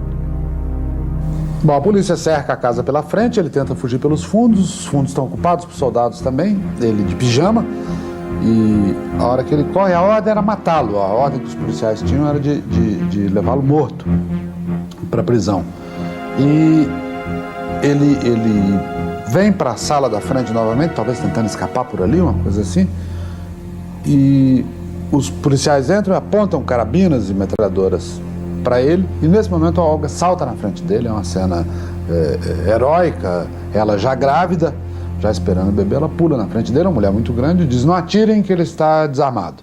Bom, a polícia cerca a casa pela frente, ele tenta fugir pelos fundos, os fundos estão ocupados por soldados também, ele de pijama, e a hora que ele corre, a ordem era matá-lo, a ordem que os policiais tinham era de levá-lo morto para a prisão. E ele vem para a sala da frente novamente, talvez tentando escapar por ali, uma coisa assim, e os policiais entram e apontam carabinas e metralhadoras para ele, e nesse momento a Olga salta na frente dele, é uma cena heróica, ela já grávida, já esperando o bebê, ela pula na frente dele, uma mulher muito grande, e diz: não atirem que ele está desarmado.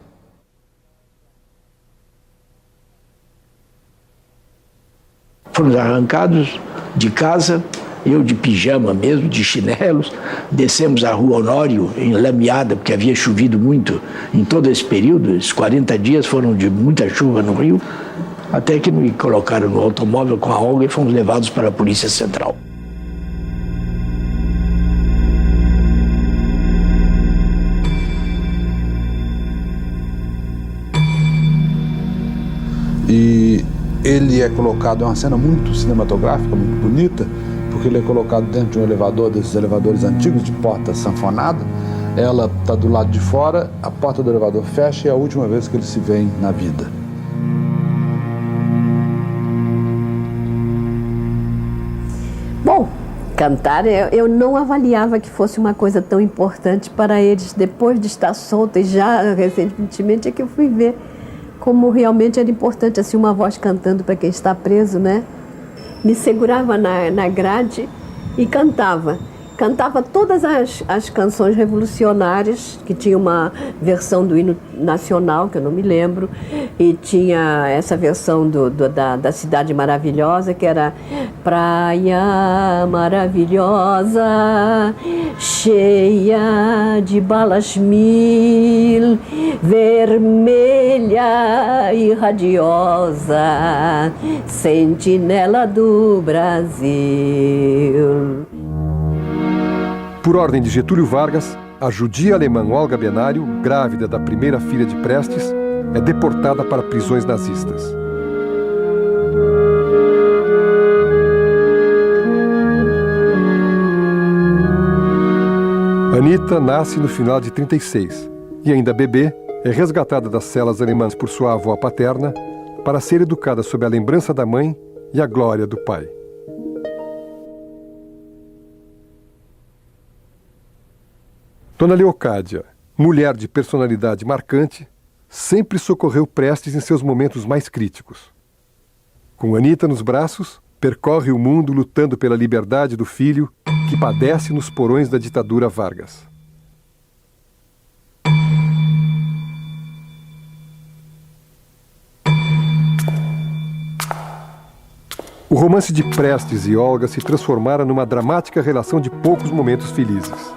Fomos arrancados de casa, eu de pijama mesmo, de chinelos, descemos a rua Honório, enlameada, porque havia chovido muito em todo esse período, esses 40 dias foram de muita chuva no Rio, até que me colocaram no automóvel com a Olga e fomos levados para a Polícia Central.
E ele é colocado, é uma cena muito cinematográfica, muito bonita, porque ele é colocado dentro de um elevador, desses elevadores antigos de porta sanfonada. Ela está do lado de fora, a porta do elevador fecha e é a última vez que eles se veem na vida.
Bom, cantar, eu não avaliava que fosse uma coisa tão importante para eles. Depois de estar solta e já recentemente é que eu fui ver como realmente era importante, assim, uma voz cantando para quem está preso, né? Me segurava na grade e cantava. Cantava todas as canções revolucionárias, que tinha uma versão do hino nacional, que eu não me lembro, e tinha essa versão da Cidade Maravilhosa, que era Praia maravilhosa, cheia de balas mil, vermelha e radiosa, sentinela do Brasil.
Por ordem de Getúlio Vargas, a judia alemã Olga Benário, grávida da primeira filha de Prestes, é deportada para prisões nazistas. Anita nasce no final de 36 e, ainda bebê, é resgatada das celas alemãs por sua avó paterna para ser educada sob a lembrança da mãe e a glória do pai. Dona Leocádia, mulher de personalidade marcante, sempre socorreu Prestes em seus momentos mais críticos. Com Anita nos braços, percorre o mundo lutando pela liberdade do filho que padece nos porões da ditadura Vargas. O romance de Prestes e Olga se transformara numa dramática relação de poucos momentos felizes.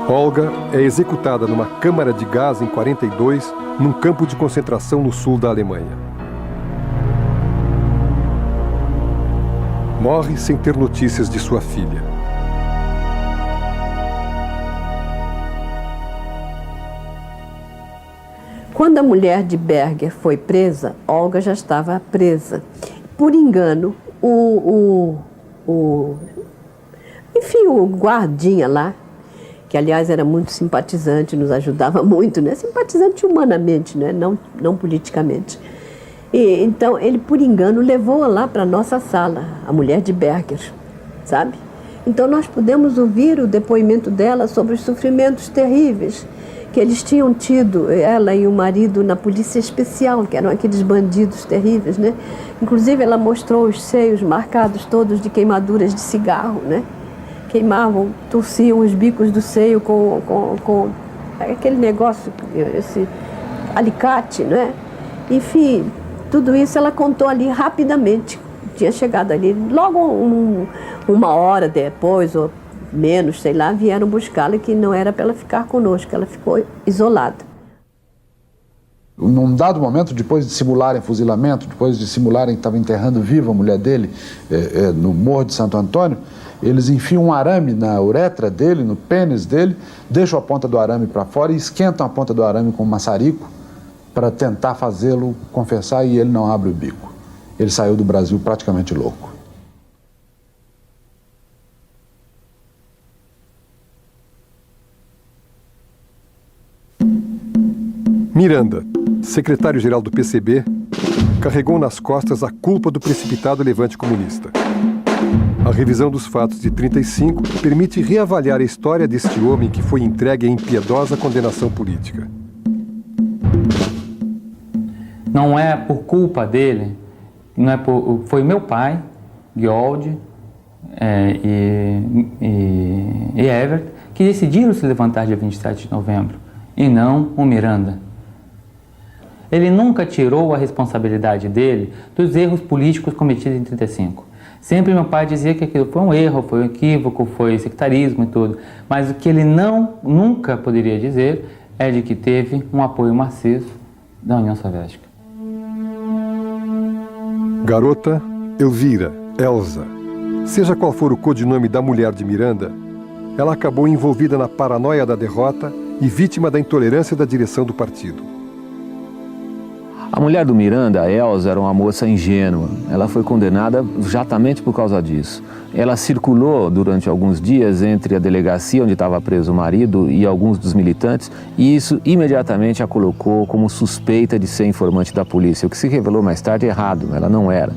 Olga é executada numa câmara de gás em 42, num campo de concentração no sul da Alemanha. Morre sem ter notícias de sua filha.
Quando a mulher de Berger foi presa, Olga já estava presa. Por engano, o guardinha lá, que aliás era muito simpatizante, nos ajudava muito, né? Simpatizante humanamente, né? Não politicamente. E, então, ele, por engano, levou-a lá para a nossa sala, a mulher de Berger, sabe? Então, nós pudemos ouvir o depoimento dela sobre os sofrimentos terríveis que eles tinham tido, ela e o marido, na polícia especial, que eram aqueles bandidos terríveis, né? Inclusive, ela mostrou os seios marcados todos de queimaduras de cigarro, né? Queimavam, torciam os bicos do seio com aquele negócio, esse alicate, né? Enfim, tudo isso ela contou ali rapidamente. Tinha chegado ali, logo uma hora depois, ou menos, sei lá, vieram buscá-la, que não era para ela ficar conosco, ela ficou isolada.
Num dado momento, depois de simularem fuzilamento, depois de simularem que estavam enterrando viva a mulher dele no Morro de Santo Antônio, eles enfiam um arame na uretra dele, no pênis dele, deixam a ponta do arame para fora e esquentam a ponta do arame com um maçarico para tentar fazê-lo confessar, e ele não abre o bico. Ele saiu do Brasil praticamente louco.
Miranda, secretário-geral do PCB, carregou nas costas a culpa do precipitado levante comunista. A revisão dos fatos de 35 permite reavaliar a história deste homem que foi entregue à impiedosa condenação política.
Não é por culpa dele, foi meu pai, Georg e Evert, que decidiram se levantar dia 27 de novembro, e não o Miranda. Ele nunca tirou a responsabilidade dele dos erros políticos cometidos em 35. Sempre meu pai dizia que aquilo foi um erro, foi um equívoco, foi sectarismo e tudo. Mas o que ele nunca poderia dizer é de que teve um apoio maciço da União Soviética.
Garota, Elvira, Elza. Seja qual for o codinome da mulher de Miranda, ela acabou envolvida na paranoia da derrota e vítima da intolerância da direção do partido.
A mulher do Miranda, a Elza, era uma moça ingênua. Ela foi condenada exatamente por causa disso. Ela circulou durante alguns dias entre a delegacia onde estava preso o marido e alguns dos militantes, e isso imediatamente a colocou como suspeita de ser informante da polícia, o que se revelou mais tarde errado. Ela não era.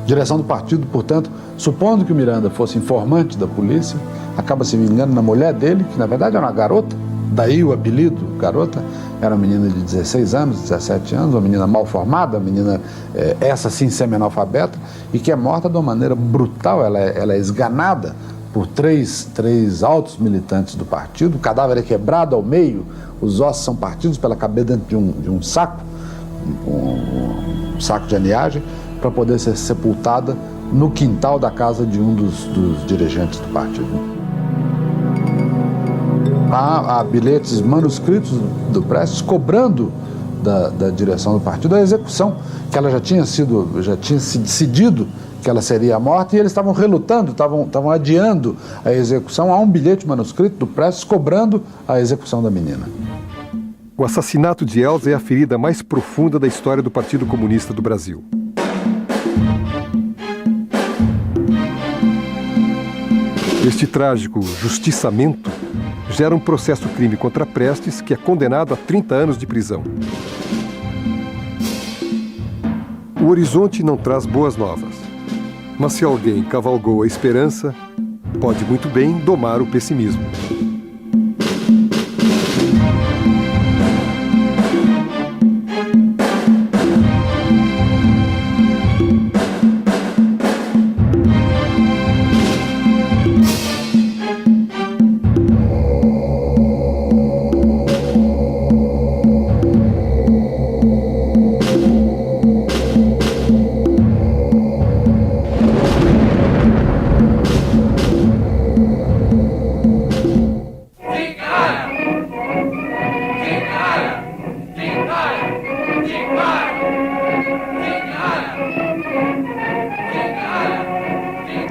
Direção do partido, portanto, supondo que o Miranda fosse informante da polícia, acaba se vingando na mulher dele, que na verdade era uma garota, daí o apelido garota. Era uma menina de 16 anos, 17 anos, uma menina mal formada, uma menina, essa sim, semi-analfabeta, e que é morta de uma maneira brutal. Ela é esganada por três altos militantes do partido, o cadáver é quebrado ao meio, os ossos são partidos pela cabeça dentro de um saco, um saco de aninhagem, para poder ser sepultada no quintal da casa de um dos dirigentes do partido. Há bilhetes manuscritos do Prestes cobrando da direção do partido a execução, que ela já tinha se decidido que ela seria morta, e eles estavam relutando, estavam adiando a execução. Há um bilhete manuscrito do Prestes cobrando a execução da menina.
O assassinato de Elza é a ferida mais profunda da história do Partido Comunista do Brasil. Este trágico justiçamento gera um processo-crime contra Prestes, que é condenado a 30 anos de prisão. O horizonte não traz boas novas, mas se alguém cavalgou a esperança, pode muito bem domar o pessimismo.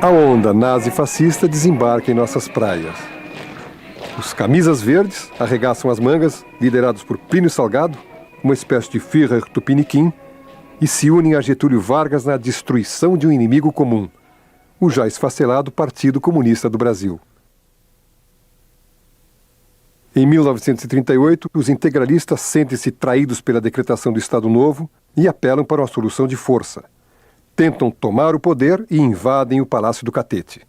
A onda nazi-fascista desembarca em nossas praias. Os camisas verdes arregaçam as mangas, liderados por Plínio Salgado, uma espécie de Führer tupiniquim, e se unem a Getúlio Vargas na destruição de um inimigo comum, o já esfacelado Partido Comunista do Brasil. Em 1938, os integralistas sentem-se traídos pela decretação do Estado Novo e apelam para uma solução de força. Tentam tomar o poder e invadem o Palácio do Catete.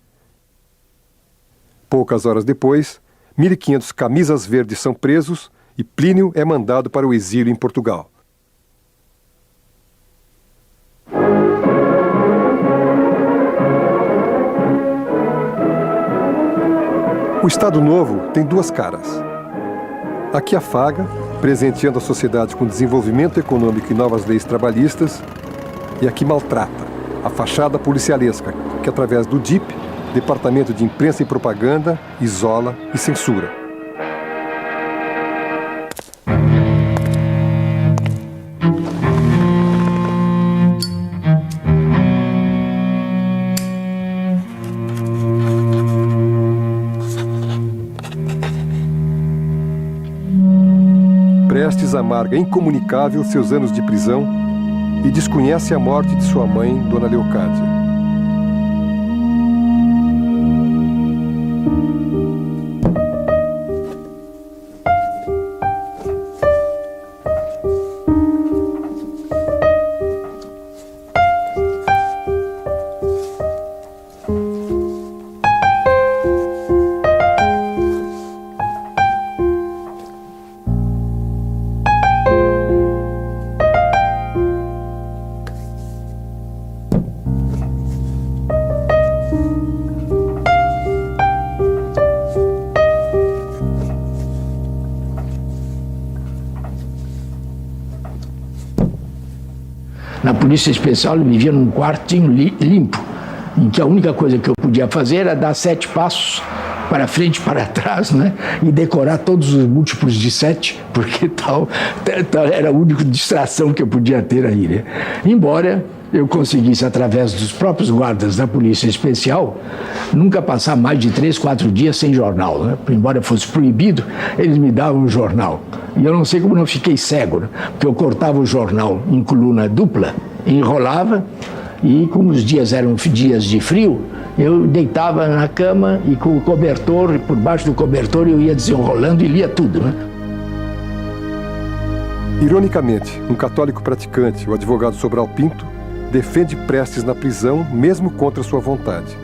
Poucas horas depois, 1.500 camisas verdes são presos e Plínio é mandado para o exílio em Portugal. O Estado Novo tem duas caras. A que afaga, presenteando a sociedade com desenvolvimento econômico e novas leis trabalhistas, e a que maltrata, a fachada policialesca, que através do DIP, Departamento de Imprensa e Propaganda, isola e censura. Prestes amarga incomunicável seus anos de prisão e desconhece a morte de sua mãe, Dona Leocádia.
Na Polícia Especial eu vivia num quartinho limpo, em que a única coisa que eu podia fazer era dar 7 passos para frente e para trás, né? E decorar todos os múltiplos de 7, porque tal era a única distração que eu podia ter aí, né? Embora eu conseguisse, através dos próprios guardas da Polícia Especial, nunca passar mais de 3, 4 dias sem jornal, né? Embora fosse proibido, eles me davam um jornal. E eu não sei como não fiquei cego, né? Porque eu cortava o jornal em coluna dupla, enrolava, e como os dias eram dias de frio, eu deitava na cama e com o cobertor, por baixo do cobertor, eu ia desenrolando e lia tudo, né?
Ironicamente, um católico praticante, o advogado Sobral Pinto, defende Prestes na prisão, mesmo contra sua vontade.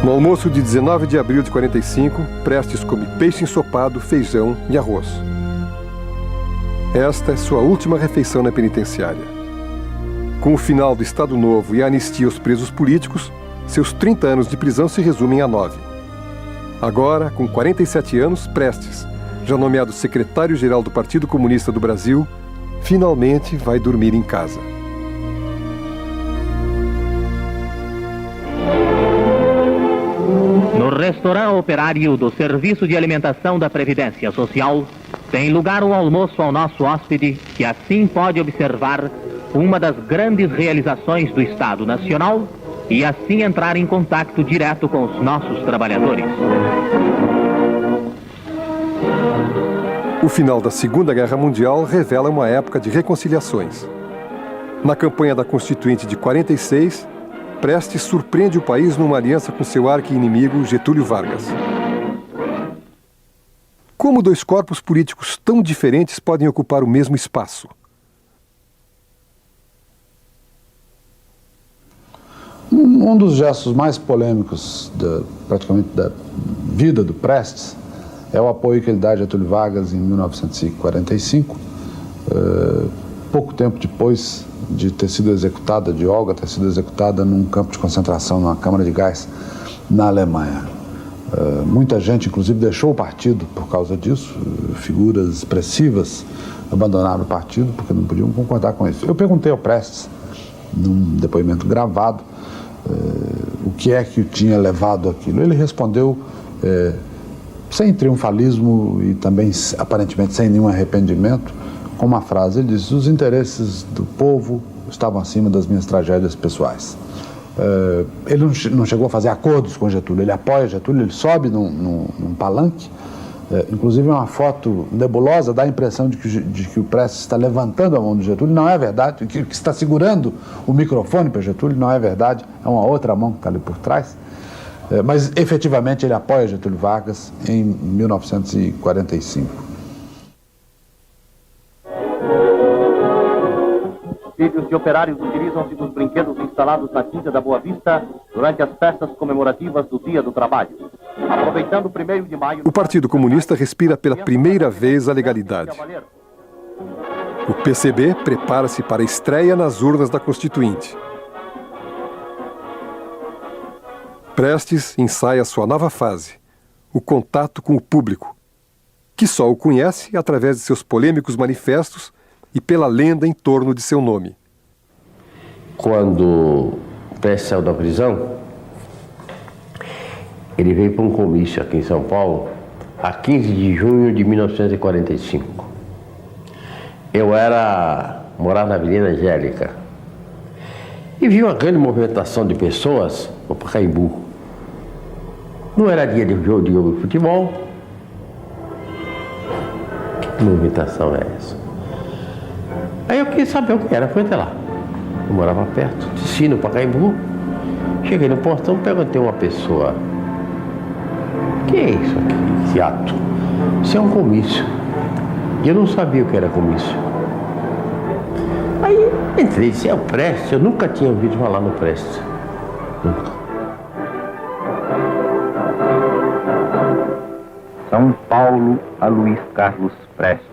No almoço de 19 de abril de 45, Prestes come peixe ensopado, feijão e arroz. Esta é sua última refeição na penitenciária. Com o final do Estado Novo e a anistia aos presos políticos, seus 30 anos de prisão se resumem a 9. Agora, com 47 anos, Prestes, já nomeado secretário-geral do Partido Comunista do Brasil, finalmente vai dormir em casa.
No restaurante operário do Serviço de Alimentação da Previdência Social, tem lugar um almoço ao nosso hóspede, que assim pode observar uma das grandes realizações do Estado Nacional e assim entrar em contato direto com os nossos trabalhadores.
O final da Segunda Guerra Mundial revela uma época de reconciliações. Na campanha da Constituinte de 46, Prestes surpreende o país numa aliança com seu arqui-inimigo Getúlio Vargas. Como dois corpos políticos tão diferentes podem ocupar o mesmo espaço?
Um dos gestos mais polêmicos praticamente da vida do Prestes é o apoio que ele dá a Getúlio Vargas em 1945, pouco tempo depois de ter sido executada, de Olga ter sido executada num campo de concentração, numa câmara de gás, na Alemanha. Muita gente, inclusive, deixou o partido por causa disso, figuras expressivas abandonaram o partido porque não podiam concordar com isso. Eu perguntei ao Prestes, num depoimento gravado, o que é que o tinha levado àquilo. Ele respondeu sem triunfalismo e também aparentemente sem nenhum arrependimento, com uma frase. Ele disse: os interesses do povo estavam acima das minhas tragédias pessoais. Ele não chegou a fazer acordos com Getúlio, ele apoia Getúlio, ele sobe num palanque, inclusive uma foto nebulosa dá a impressão de que o Prestes está levantando a mão do Getúlio. Não é verdade, que está segurando o microfone para Getúlio, não é verdade, é uma outra mão que está ali por trás. Mas efetivamente ele apoia Getúlio Vargas em 1945.
Filhos de operários utilizam-se dos brinquedos instalados na Quinta da Boa Vista durante as festas comemorativas do Dia do Trabalho. Aproveitando o 1º de maio...
O Partido Comunista respira pela primeira vez a legalidade. O PCB prepara-se para a estreia nas urnas da Constituinte. Prestes ensaia sua nova fase, o contato com o público, que só o conhece através de seus polêmicos manifestos e pela lenda em torno de seu nome.
Quando Prestes saiu da prisão, ele veio para um comício aqui em São Paulo, a 15 de junho de 1945. Eu morava na Avenida Angélica e vi uma grande movimentação de pessoas no Pacaembu. Não era dia de jogo de futebol. Que movimentação é essa? Aí eu quis saber o que era, fui até lá. Eu morava perto, desci no Pacaembu, cheguei no portão, perguntei a uma pessoa: que é isso aqui, esse ato? Isso é um comício. E eu não sabia o que era comício. Aí entrei e disse: é o Prestes? Eu nunca tinha ouvido falar no Prestes. Nunca.
São Paulo a Luiz Carlos Prestes,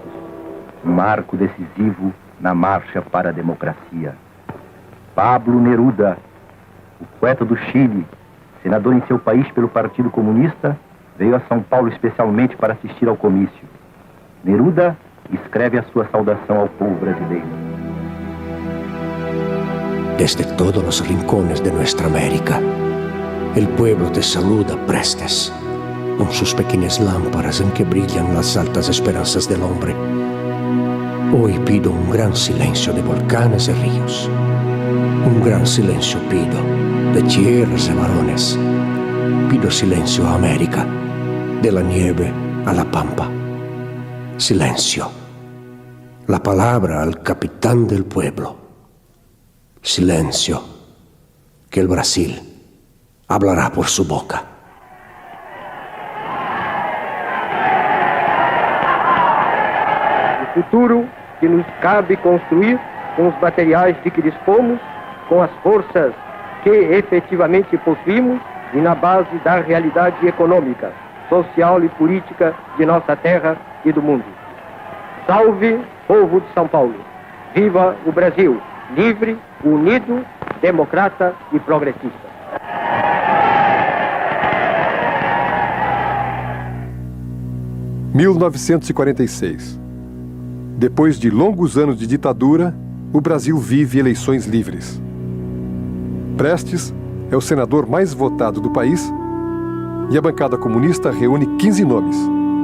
marco decisivo na marcha para a democracia. Pablo Neruda, o poeta do Chile, senador em seu país pelo Partido Comunista, veio a São Paulo especialmente para assistir ao comício. Neruda escreve a sua saudação ao povo brasileiro.
Desde todos los rincones de nuestra América, el pueblo te saluda, Prestes, con sus pequeñas lámparas en que brillan las altas esperanzas del hombre. Hoy pido un gran silencio de volcanes y ríos. Un gran silencio pido de tierras y varones. Pido silencio a América, de la nieve a la pampa. Silencio. La palabra al capitán del pueblo. Silencio. Que el Brasil hablará por su boca.
O futuro que nos cabe construir com os materiais de que dispomos, com as forças que efetivamente possuímos e na base da realidade econômica, social e política de nossa terra e do mundo. Salve, povo de São Paulo! Viva o Brasil, livre, unido, democrata e progressista!
– 1946. Depois de longos anos de ditadura, o Brasil vive eleições livres. Prestes é o senador mais votado do país e a bancada comunista reúne 15 nomes,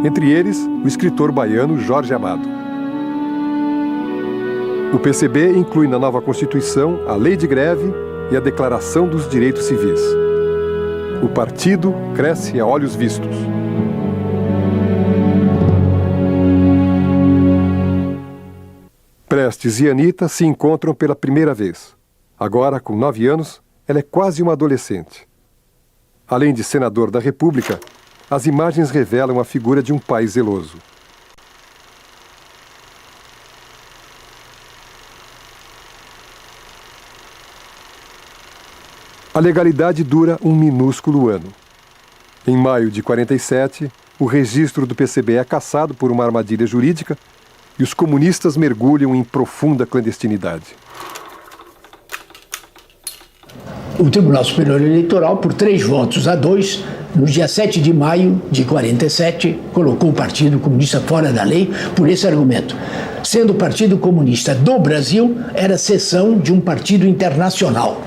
entre eles o escritor baiano Jorge Amado. O PCB inclui na nova Constituição a lei de greve e a Declaração dos Direitos Civis. O partido cresce a olhos vistos. Prestes e Anita se encontram pela primeira vez. Agora, com 9 anos, ela é quase uma adolescente. Além de senador da República, as imagens revelam a figura de um pai zeloso. A legalidade dura um minúsculo ano. Em maio de 47, o registro do PCB é cassado por uma armadilha jurídica e os comunistas mergulham em profunda clandestinidade.
O Tribunal Superior Eleitoral, por 3-2, no dia 7 de maio de 47, colocou o Partido Comunista fora da lei por esse argumento. Sendo o Partido Comunista do Brasil, era seção de um partido internacional.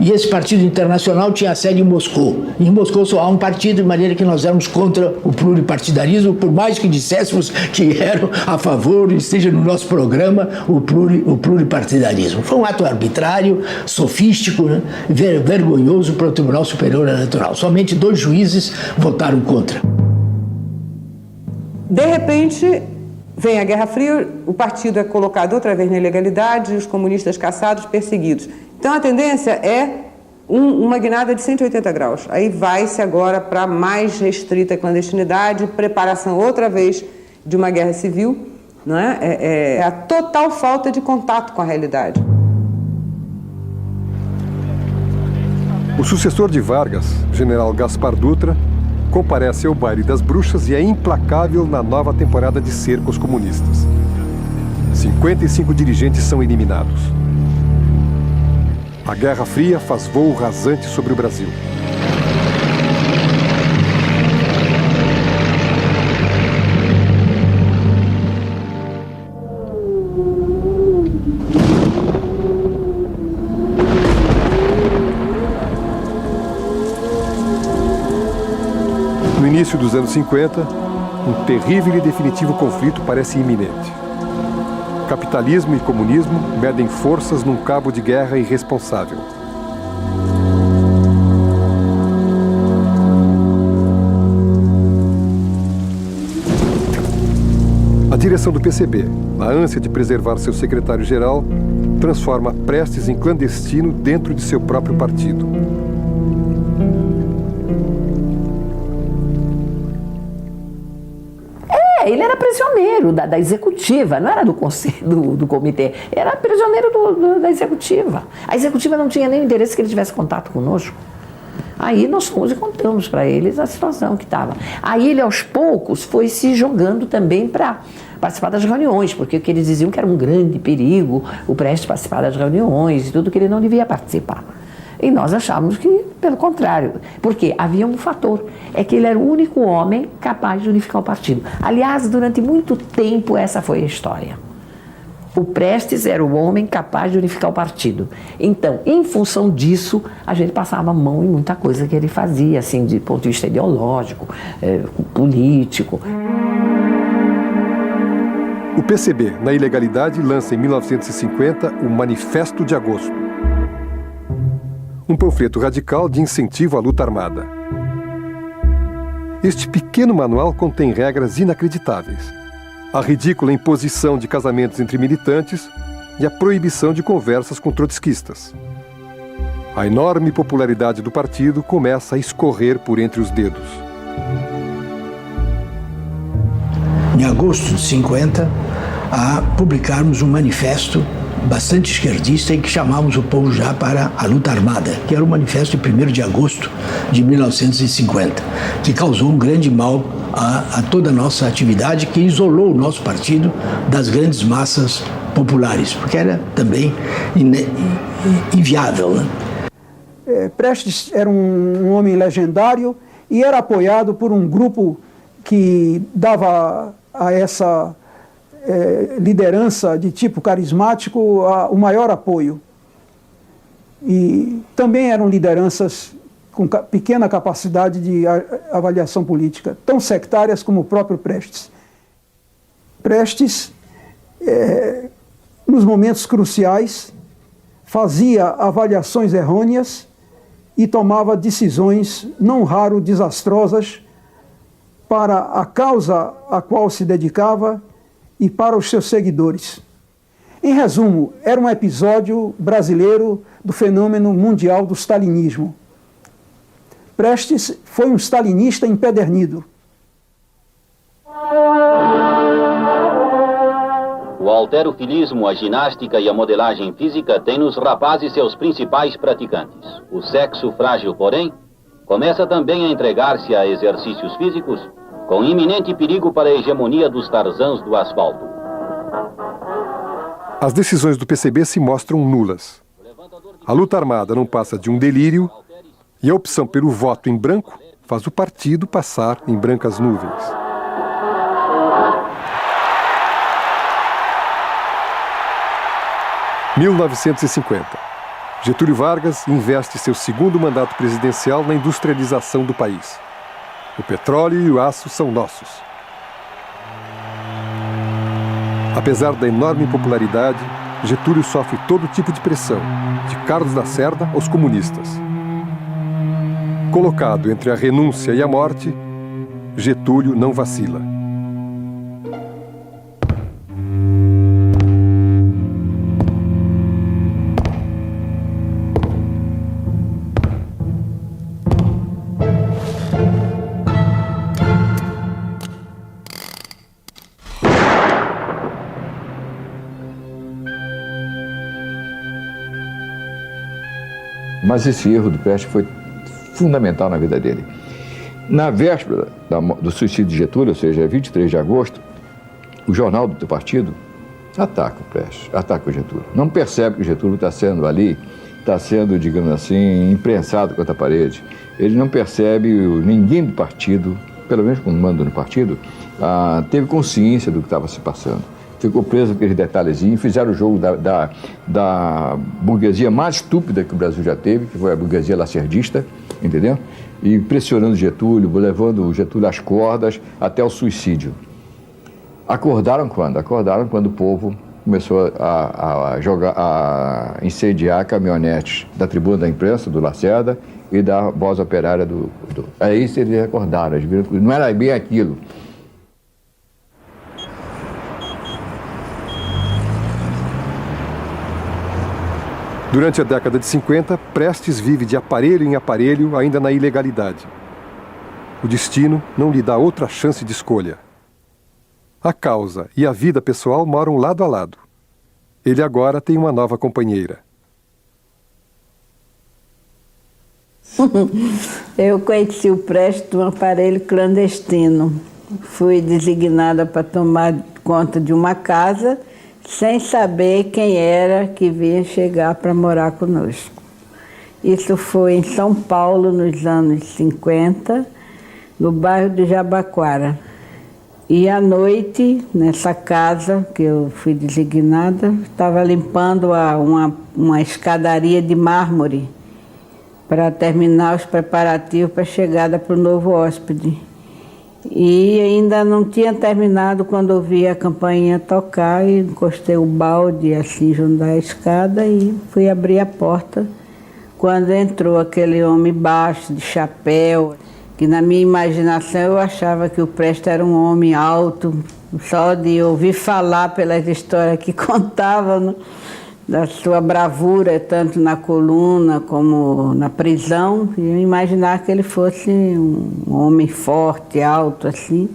E esse partido internacional tinha sede em Moscou. Em Moscou só há um partido, de maneira que nós éramos contra o pluripartidarismo, por mais que disséssemos que eram a favor, esteja no nosso programa, o pluripartidarismo. Foi um ato arbitrário, sofístico, né? Vergonhoso para o Tribunal Superior Eleitoral. Somente 2 juízes votaram contra.
De repente, vem a Guerra Fria, o partido é colocado outra vez na ilegalidade, os comunistas caçados, perseguidos. Então a tendência é uma guinada de 180 graus. Aí vai-se agora para mais restrita clandestinidade, preparação outra vez de uma guerra civil, não é? É a total falta de contato com a realidade.
O sucessor de Vargas, general Gaspar Dutra, comparece ao baile das bruxas e é implacável na nova temporada de cerco aos comunistas. 55 dirigentes são eliminados. A Guerra Fria faz voo rasante sobre o Brasil. No início dos anos 50, um terrível e definitivo conflito parece iminente. Capitalismo e comunismo medem forças num cabo de guerra irresponsável. A direção do PCB, na ânsia de preservar seu secretário-geral, transforma Prestes em clandestino dentro de seu próprio partido.
Ele era prisioneiro da executiva, não era do conselho, do comitê, era prisioneiro da executiva. A executiva não tinha nem interesse que ele tivesse contato conosco. Aí nós fomos e contamos para eles a situação que estava. Aí ele, aos poucos, foi se jogando também para participar das reuniões, porque o que eles diziam que era um grande perigo o Prestes participar das reuniões e tudo, que ele não devia participar. E nós achávamos que, pelo contrário, porque havia um fator, é que ele era o único homem capaz de unificar o partido. Aliás, durante muito tempo essa foi a história. O Prestes era o homem capaz de unificar o partido. Então, em função disso, a gente passava a mão em muita coisa que ele fazia, assim, de ponto de vista ideológico, político.
O PCB, na ilegalidade, lança em 1950 o Manifesto de Agosto. Um panfleto radical de incentivo à luta armada. Este pequeno manual contém regras inacreditáveis. A ridícula imposição de casamentos entre militantes e a proibição de conversas com trotskistas. A enorme popularidade do partido começa a escorrer por entre os dedos.
Em agosto de 50, a publicarmos um manifesto bastante esquerdista em que chamávamos o povo já para a luta armada, que era o manifesto de 1º de agosto de 1950, que causou um grande mal a toda a nossa atividade, que isolou o nosso partido das grandes massas populares, porque era também inviável, né?
Prestes era um homem legendário e era apoiado por um grupo que dava a essa liderança de tipo carismático o maior apoio. E também eram lideranças com pequena capacidade de avaliação política, tão sectárias como o próprio Prestes. Prestes, nos momentos cruciais, fazia avaliações errôneas e tomava decisões, não raro desastrosas, para a causa a qual se dedicava e para os seus seguidores. Em resumo, era um episódio brasileiro do fenômeno mundial do stalinismo. Prestes foi um stalinista empedernido.
O halterofilismo, a ginástica e a modelagem física têm nos rapazes seus principais praticantes. O sexo frágil, porém, começa também a entregar-se a exercícios físicos com iminente perigo para a hegemonia dos tarzãs do asfalto.
As decisões do PCB se mostram nulas. A luta armada não passa de um delírio e a opção pelo voto em branco faz o partido passar em brancas nuvens. – 1950. Getúlio Vargas investe seu segundo mandato presidencial na industrialização do país. O petróleo e o aço são nossos. Apesar da enorme popularidade, Getúlio sofre todo tipo de pressão, de Carlos Lacerda aos comunistas. Colocado entre a renúncia e a morte, Getúlio não vacila.
Mas esse erro do Prestes foi fundamental na vida dele. Na véspera do suicídio de Getúlio, ou seja, 23 de agosto, o jornal do partido ataca o Prestes, ataca o Getúlio. Não percebe que o Getúlio está sendo, digamos assim, imprensado contra a parede. Ele não percebe, ninguém do partido, pelo menos quando manda no partido, teve consciência do que estava se passando. Ficou preso com aqueles detalhezinhos, fizeram o jogo da burguesia mais estúpida que o Brasil já teve, que foi a burguesia lacerdista, entendeu? E pressionando Getúlio, levando o Getúlio às cordas até o suicídio. Acordaram quando? Acordaram quando o povo começou a incendiar caminhonetes da Tribuna da Imprensa, do Lacerda, e da Voz Operária do... É isso eles acordaram, eles viram que não era bem aquilo.
Durante a década de 50, Prestes vive de aparelho em aparelho, ainda na ilegalidade. O destino não lhe dá outra chance de escolha. A causa e a vida pessoal moram lado a lado. Ele agora tem uma nova companheira.
Eu conheci o Prestes num aparelho clandestino. Fui designada para tomar conta de uma casa, sem saber quem era que vinha chegar para morar conosco. Isso foi em São Paulo, nos anos 50, no bairro de Jabaquara. E à noite, nessa casa que eu fui designada, estava limpando uma escadaria de mármore para terminar os preparativos para a chegada para o novo hóspede. E ainda não tinha terminado quando ouvi a campainha tocar e encostei o balde assim junto à escada e fui abrir a porta. Quando entrou aquele homem baixo, de chapéu, que na minha imaginação eu achava que o Prestes era um homem alto, só de ouvir falar pelas histórias que contavam, da sua bravura, tanto na coluna como na prisão, e eu imaginava que ele fosse um homem forte, alto, assim.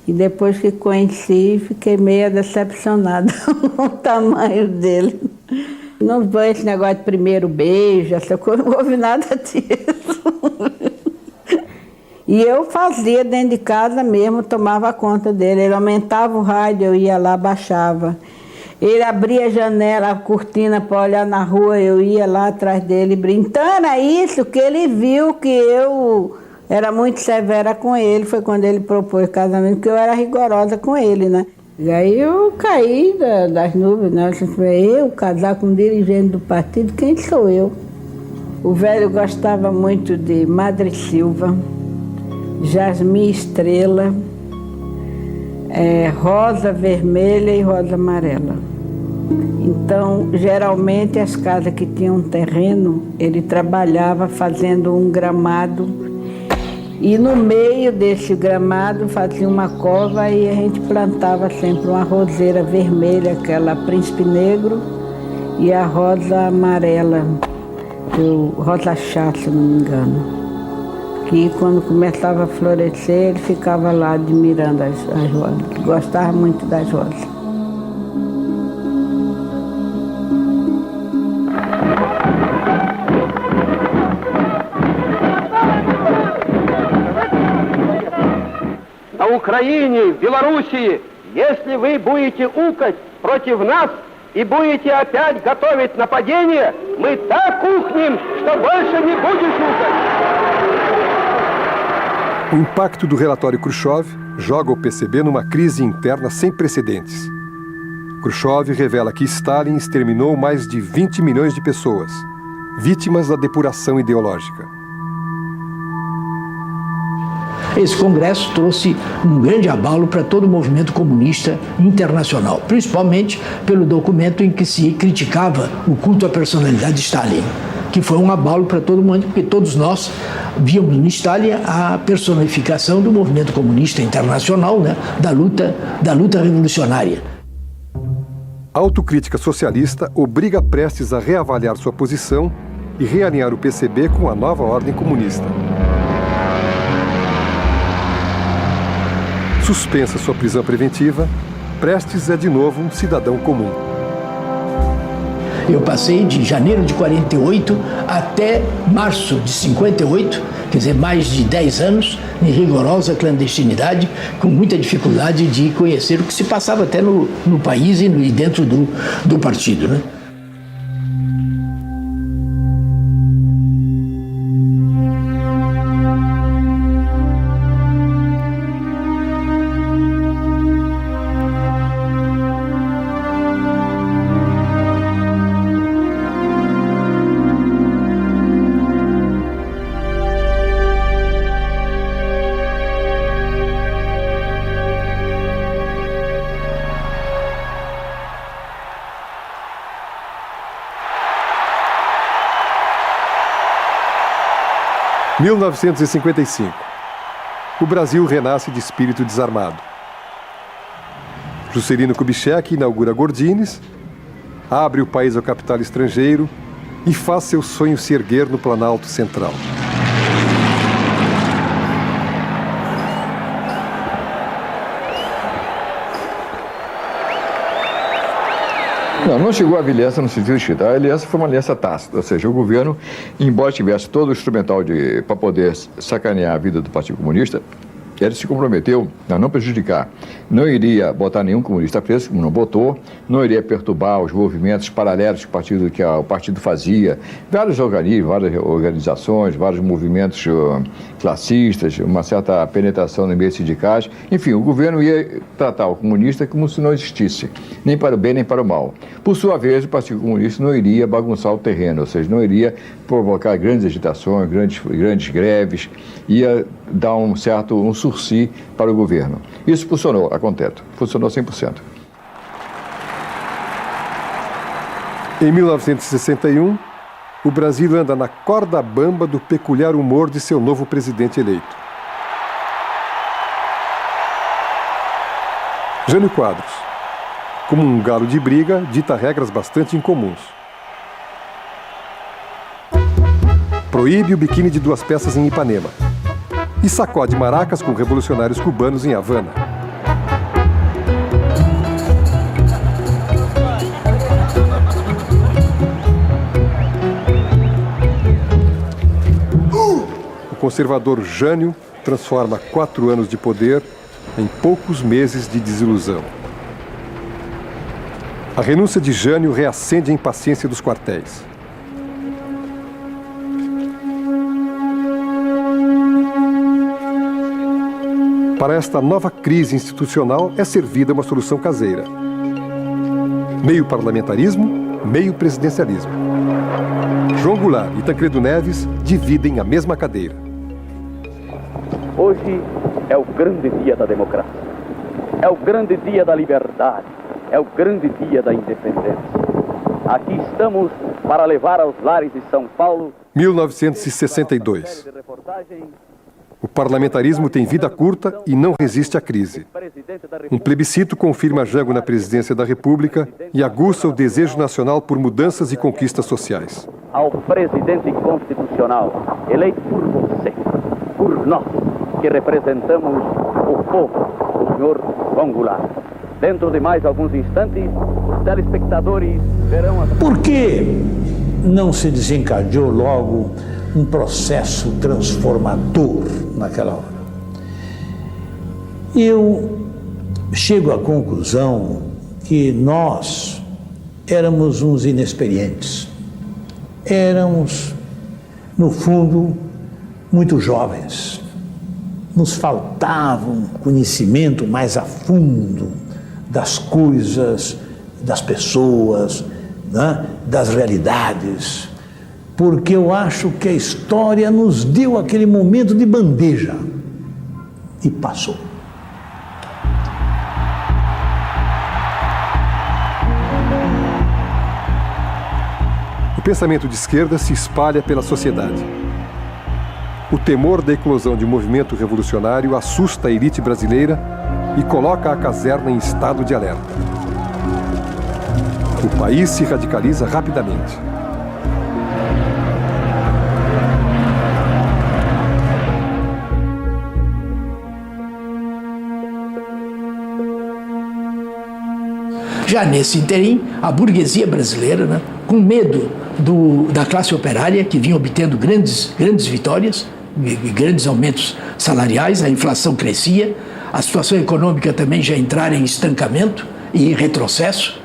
E depois que conheci, fiquei meio decepcionada com o tamanho dele. Não foi esse negócio de primeiro beijo, essa coisa, não houve nada disso. E eu fazia dentro de casa mesmo, tomava conta dele. Ele aumentava o rádio, eu ia lá, baixava. Ele abria a janela, a cortina para olhar na rua, eu ia lá atrás dele brincando. Então era isso que ele viu, que eu era muito severa com ele. Foi quando ele propôs casamento, porque eu era rigorosa com ele, né? E aí eu caí das nuvens, né? Eu casar com um dirigente do partido, quem sou eu? O velho gostava muito de Madre Silva, Jasmim Estrela, rosa vermelha e rosa amarela. Então, geralmente, as casas que tinham terreno, ele trabalhava fazendo um gramado. E no meio desse gramado fazia uma cova e a gente plantava sempre uma roseira vermelha, aquela príncipe negro, e a rosa amarela, rosa chá, se não me engano. Que quando começava a florescer, ele ficava lá admirando as rosas. Gostava muito das rosas.
На Украине, в Белоруссии, если вы будете укать против нас и будете опять готовить нападение, мы так ухнем, что больше не будешь укать.
O impacto do relatório Khrushchev joga o PCB numa crise interna sem precedentes. Khrushchev revela que Stalin exterminou mais de 20 milhões de pessoas, vítimas da depuração ideológica.
Esse congresso trouxe um grande abalo para todo o movimento comunista internacional, principalmente pelo documento em que se criticava o culto à personalidade de Stalin, que foi um abalo para todo mundo, porque todos nós víamos em Stalin a personificação do movimento comunista internacional, né, da luta revolucionária.
A autocrítica socialista obriga Prestes a reavaliar sua posição e realinhar o PCB com a nova ordem comunista. Suspensa sua prisão preventiva, Prestes é de novo um cidadão comum.
Eu passei de janeiro de 48 até março de 58, quer dizer, mais de 10 anos em rigorosa clandestinidade, com muita dificuldade de conhecer o que se passava até no país e dentro do partido, né?
Em 1955, o Brasil renasce de espírito desarmado. Juscelino Kubitschek inaugura Gordines, abre o país ao capital estrangeiro e faz seu sonho se erguer no Planalto Central.
Não chegou a aliança no sentido estrito. A aliança foi uma aliança tácita, ou seja, o governo, embora tivesse todo o instrumental para poder sacanear a vida do Partido Comunista, ele se comprometeu a não prejudicar. Não iria botar nenhum comunista preso, como não botou, não iria perturbar os movimentos paralelos que o partido fazia, vários organismos, várias organizações, vários movimentos classistas, uma certa penetração no meio sindicais. Enfim, o governo ia tratar o comunista como se não existisse, nem para o bem nem para o mal. Por sua vez, o Partido Comunista não iria bagunçar o terreno, ou seja, não iria provocar grandes agitações, grandes greves, ia dar um sursi para o governo. Isso funcionou a contento, funcionou 100%.
Em 1961, o Brasil anda na corda bamba do peculiar humor de seu novo presidente eleito. Jânio Quadros, como um galo de briga, dita regras bastante incomuns. Proíbe o biquíni de 2 peças em Ipanema e sacode maracas com revolucionários cubanos em Havana. O conservador Jânio transforma 4 anos de poder em poucos meses de desilusão. A renúncia de Jânio reacende a impaciência dos quartéis. Para esta nova crise institucional é servida uma solução caseira. Meio parlamentarismo, meio presidencialismo. João Goulart e Tancredo Neves dividem a mesma cadeira.
Hoje é o grande dia da democracia. É o grande dia da liberdade.
é o grande dia da independência. Aqui estamos para levar aos lares de São Paulo...
1962. O parlamentarismo tem vida curta e não resiste à crise. Um plebiscito confirma Jango na presidência da República e aguça o desejo nacional por mudanças e conquistas sociais.
Ao presidente constitucional, eleito por você, por nós, que representamos o povo, o senhor João Goulart. Dentro de mais alguns instantes, os telespectadores verão...
Por que não se desencadeou logo um processo transformador naquela hora? Eu chego à conclusão que nós éramos uns inexperientes. Éramos, no fundo, muito jovens. Nos faltava um conhecimento mais a fundo das coisas, das pessoas, né? Das realidades. Porque eu acho que a história nos deu aquele momento de bandeja e passou.
O pensamento de esquerda se espalha pela sociedade. O temor da eclosão de um movimento revolucionário assusta a elite brasileira e coloca a caserna em estado de alerta. O país se radicaliza rapidamente.
Já nesse interim, a burguesia brasileira, né, com medo da classe operária, que vinha obtendo grandes vitórias, grandes aumentos salariais, a inflação crescia, a situação econômica também já entrara em estancamento e em retrocesso,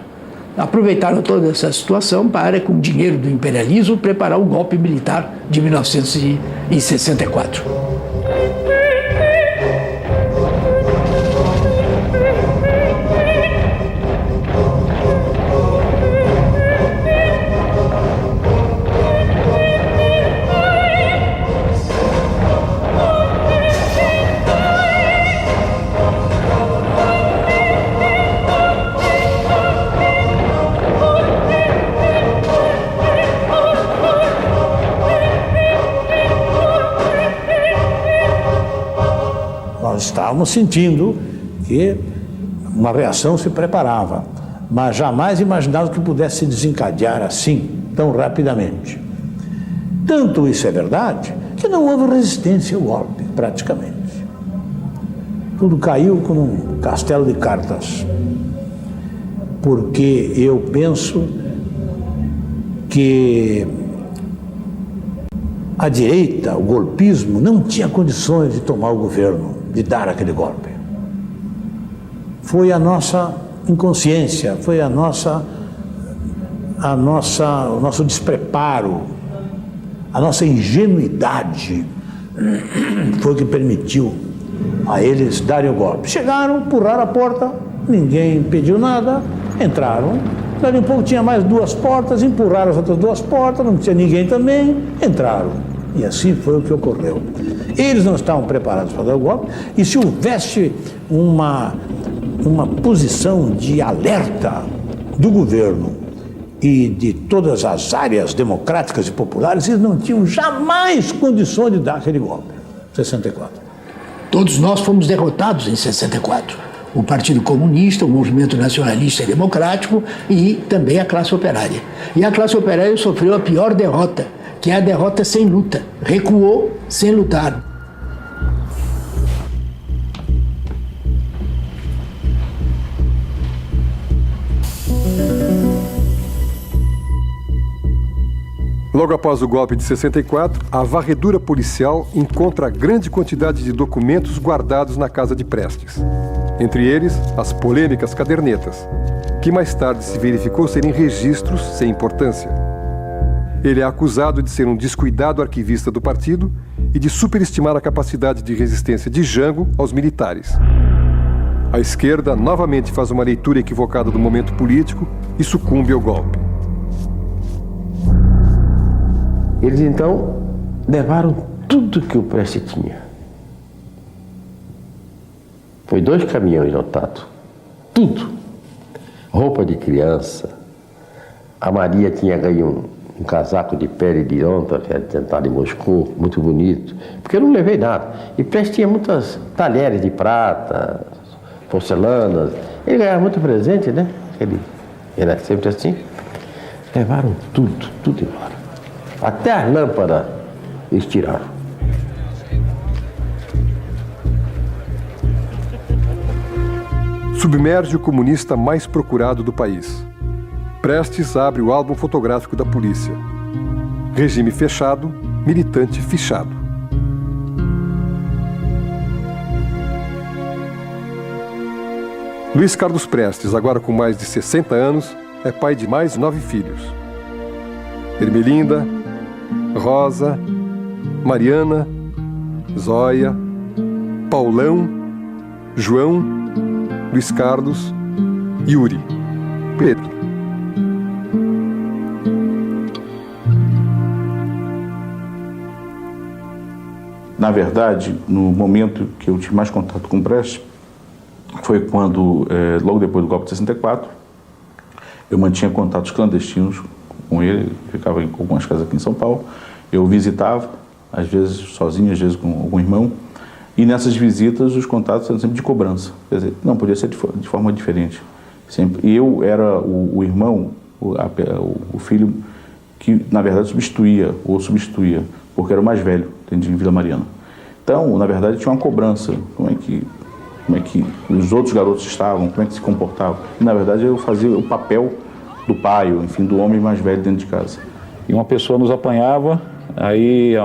aproveitaram toda essa situação para, com dinheiro do imperialismo, preparar o golpe militar de 1964.
Estávamos sentindo que uma reação se preparava, mas jamais imaginávamos que pudesse se desencadear assim, tão rapidamente. Tanto isso é verdade, que não houve resistência ao golpe, praticamente. Tudo caiu como um castelo de cartas. Porque eu penso que a direita, o golpismo, não tinha condições de tomar o governo, de dar aquele golpe. Foi a nossa inconsciência, foi o nosso despreparo, a nossa ingenuidade foi o que permitiu a eles darem o golpe. Chegaram, empurraram a porta, ninguém pediu nada, entraram. Dali um pouco tinha mais 2 portas, empurraram as outras 2 portas, não tinha ninguém também, entraram. E assim foi o que ocorreu. Eles não estavam preparados para dar o golpe, e se houvesse uma posição de alerta do governo e de todas as áreas democráticas e populares, eles não tinham jamais condições de dar aquele golpe. 64.
Todos nós fomos derrotados em 64. O Partido Comunista, o Movimento Nacionalista e Democrático e também a classe operária. E a classe operária sofreu a pior derrota, que é a derrota sem luta. Recuou sem lutar.
Logo após o golpe de 64, a varredura policial encontra grande quantidade de documentos guardados na casa de Prestes. Entre eles, as polêmicas cadernetas, que mais tarde se verificou serem registros sem importância. Ele é acusado de ser um descuidado arquivista do partido e de superestimar a capacidade de resistência de Jango aos militares. A esquerda novamente faz uma leitura equivocada do momento político e sucumbe ao golpe.
Eles então levaram tudo que o Prestes tinha. Foi 2 caminhões lotados. Tudo. roupa de criança. A Maria tinha ganho um casaco de pele de onça, que era tentado em Moscou, muito bonito, porque eu não levei nada. E Prestes tinha muitas talheres de prata, porcelanas. Ele ganhava muito presente, né? Ele era sempre assim. Levaram tudo embora. Até as lâmpadas eles tiraram.
Submerge o comunista mais procurado do país. Prestes abre o álbum fotográfico da polícia. Regime fechado, militante fichado. Luiz Carlos Prestes, agora com mais de 60 anos, é pai de mais 9 filhos. Ermelinda, Rosa, Mariana, Zóia, Paulão, João, Luiz Carlos, Yuri, Pedro.
Na verdade, no momento que eu tive mais contato com o Prestes, foi quando, logo depois do golpe de 64, eu mantinha contatos clandestinos com ele, ficava em algumas casas aqui em São Paulo, eu visitava, às vezes sozinho, às vezes com algum irmão, e nessas visitas os contatos eram sempre de cobrança, quer dizer, não, podia ser de forma diferente. Sempre. Eu era o irmão, o filho que na verdade substituía, porque era o mais velho, entendi, em Vila Mariana. Então, na verdade, tinha uma cobrança, como é que os outros garotos estavam, como é que se comportavam. E, na verdade, eu fazia o papel do pai, ou, enfim, do homem mais velho dentro de casa.
E uma pessoa nos apanhava, aí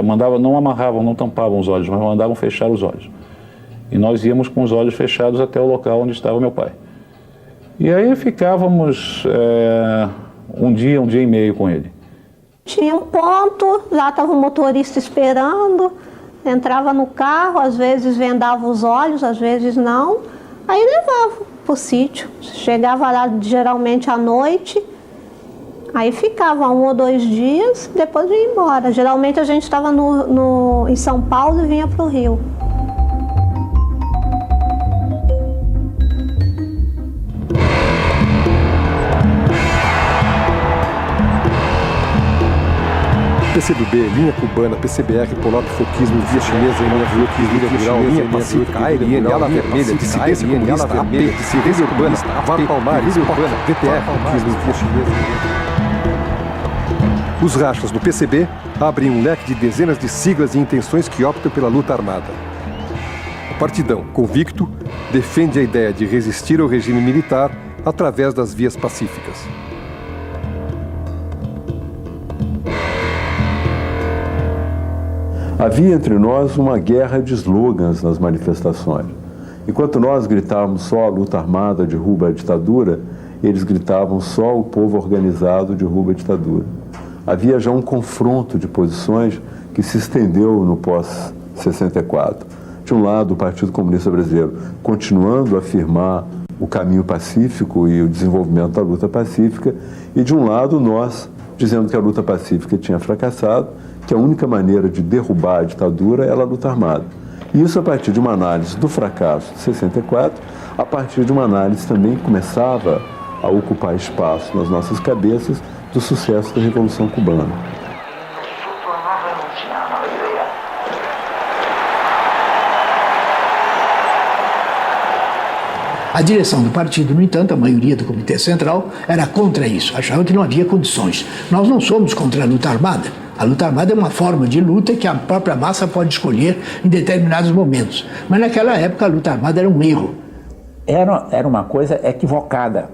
mandava, não amarravam, não tampavam os olhos, mas mandavam fechar os olhos. E nós íamos com os olhos fechados até o local onde estava meu pai. E aí ficávamos um dia e meio com ele.
Tinha um ponto, lá estava o motorista esperando, entrava no carro, às vezes vendava os olhos, às vezes não, aí levava para o sítio. Chegava lá geralmente à noite, aí ficava 1 ou 2 dias, depois ia embora. Geralmente a gente estava em São Paulo e vinha para o Rio.
PCdoB, linha cubana, PCBR, Polop, Foquismo, Via Chinesa, linha rural, linha pacífica, ARN, ala vermelha, dissidência comunista, AP, dissidência urbana, VAR Palmares, urbana, VTR, Foquismo, Via Chinesa. Os rachas do PCB abrem um leque de dezenas de siglas e intenções que optam pela luta armada. O Partidão, convicto, defende a ideia de resistir ao regime militar através das vias pacíficas.
Havia entre nós uma guerra de slogans nas manifestações. Enquanto nós gritávamos só a luta armada derruba a ditadura, eles gritavam só o povo organizado derruba a ditadura. Havia já um confronto de posições que se estendeu no pós-64. De um lado, o Partido Comunista Brasileiro continuando a afirmar o caminho pacífico e o desenvolvimento da luta pacífica, e de um lado, nós dizendo que a luta pacífica tinha fracassado, que a única maneira de derrubar a ditadura era a luta armada. E isso a partir de uma análise do fracasso de 64, a partir de uma análise também que começava a ocupar espaço nas nossas cabeças do sucesso da Revolução Cubana.
A direção do partido, no entanto, a maioria do Comitê Central, era contra isso, achava que não havia condições. Nós não somos contra a luta armada. A luta armada é uma forma de luta que a própria massa pode escolher em determinados momentos. Mas naquela época a luta armada era um erro.
Era uma coisa equivocada.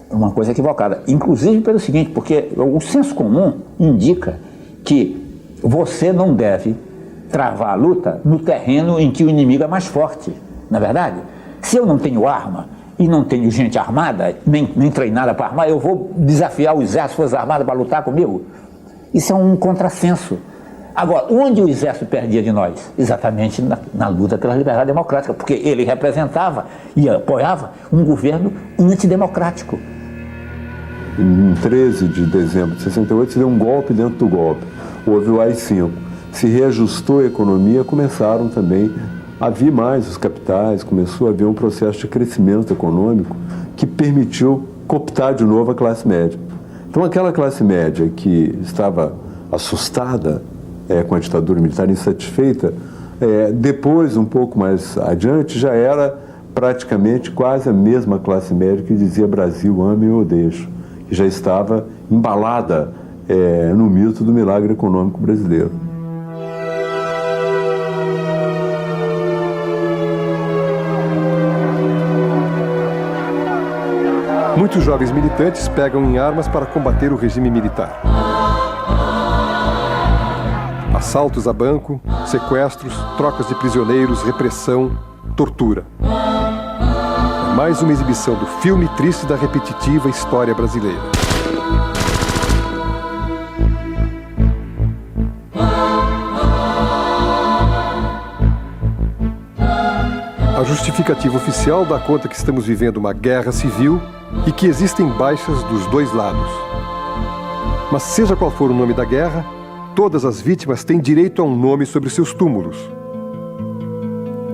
Uma coisa equivocada. Inclusive pelo seguinte, porque o senso comum indica que você não deve travar a luta no terreno em que o inimigo é mais forte. Não é verdade? Se eu não tenho arma e não tenho gente armada, nem treinada para armar, eu vou desafiar o exército, Forças Armadas, para lutar comigo? Isso é um contrassenso. Agora, onde o exército perdia de nós? Exatamente na luta pela liberdade democrática, porque ele representava e apoiava um governo antidemocrático.
Em 13 de dezembro de 68, se deu um golpe dentro do golpe. Houve o AI-5. Se reajustou a economia, começaram também havia mais os capitais, começou a haver um processo de crescimento econômico que permitiu cooptar de novo a classe média. Então, aquela classe média que estava assustada com a ditadura militar, insatisfeita, depois, um pouco mais adiante, já era praticamente quase a mesma classe média que dizia Brasil, ame ou deixo, que já estava embalada no mito do milagre econômico brasileiro.
Muitos jovens militantes pegam em armas para combater o regime militar. Assaltos a banco, sequestros, trocas de prisioneiros, repressão, tortura. É mais uma exibição do filme triste da repetitiva história brasileira. A justificativa oficial dá conta que estamos vivendo uma guerra civil e que existem baixas dos dois lados. Mas seja qual for o nome da guerra, todas as vítimas têm direito a um nome sobre seus túmulos.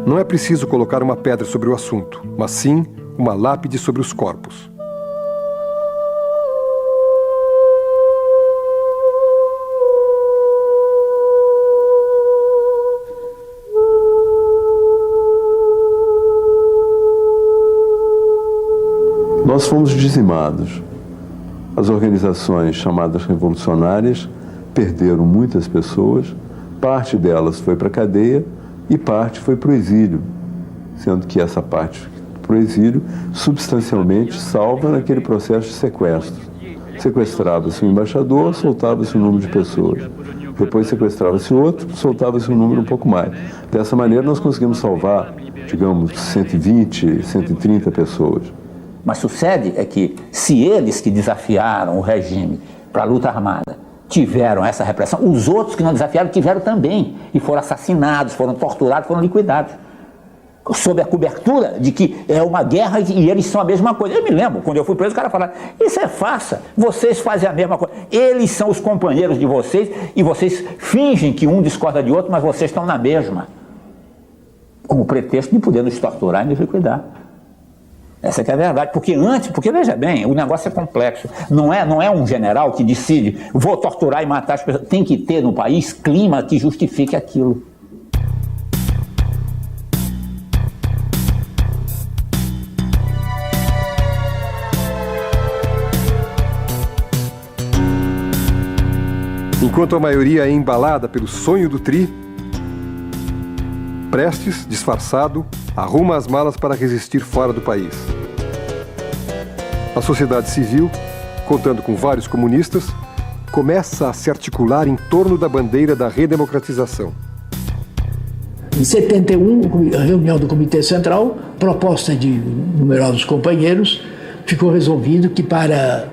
Não é preciso colocar uma pedra sobre o assunto, mas sim uma lápide sobre os corpos.
Nós fomos dizimados. As organizações chamadas revolucionárias perderam muitas pessoas, parte delas foi para a cadeia e parte foi para o exílio, sendo que essa parte para o exílio substancialmente salva naquele processo de sequestro. Sequestrava-se um embaixador, soltava-se um número de pessoas. Depois sequestrava-se outro, soltava-se um número um pouco mais. Dessa maneira nós conseguimos salvar, digamos, 120, 130 pessoas.
Mas sucede é que, se eles que desafiaram o regime para a luta armada tiveram essa repressão, os outros que não desafiaram tiveram também, e foram assassinados, foram torturados, foram liquidados, sob a cobertura de que é uma guerra e eles são a mesma coisa. Eu me lembro, quando eu fui preso, o cara falava, isso é farsa, vocês fazem a mesma coisa, eles são os companheiros de vocês e vocês fingem que um discorda de outro, mas vocês estão na mesma, como pretexto de poder nos torturar e nos liquidar. Essa que é a verdade, porque veja bem, o negócio é complexo. Não é um general que decide, vou torturar e matar as pessoas. Tem que ter no país clima que justifique aquilo.
Enquanto a maioria é embalada pelo sonho do Tri, Prestes, disfarçado, arruma as malas para resistir fora do país. A sociedade civil, contando com vários comunistas, começa a se articular em torno da bandeira da redemocratização.
Em 71, a reunião do Comitê Central, proposta de numerosos companheiros, ficou resolvido que para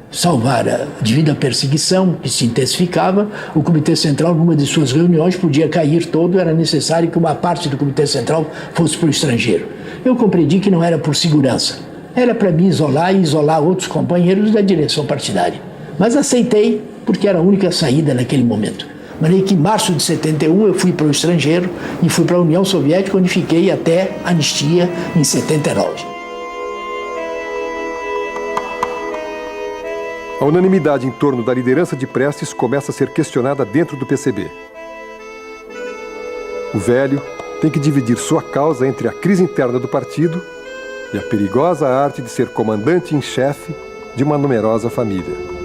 salvar a devida perseguição que se intensificava, o Comitê Central, numa de suas reuniões, podia cair todo, era necessário que uma parte do Comitê Central fosse para o estrangeiro. Eu compreendi que não era por segurança, era para me isolar e isolar outros companheiros da direção partidária. Mas aceitei, porque era a única saída naquele momento. De maneira que em março de 71 eu fui para o estrangeiro e fui para a União Soviética, onde fiquei até a anistia em 79.
A unanimidade em torno da liderança de Prestes começa a ser questionada dentro do PCB. O velho tem que dividir sua causa entre a crise interna do partido e a perigosa arte de ser comandante em chefe de uma numerosa família.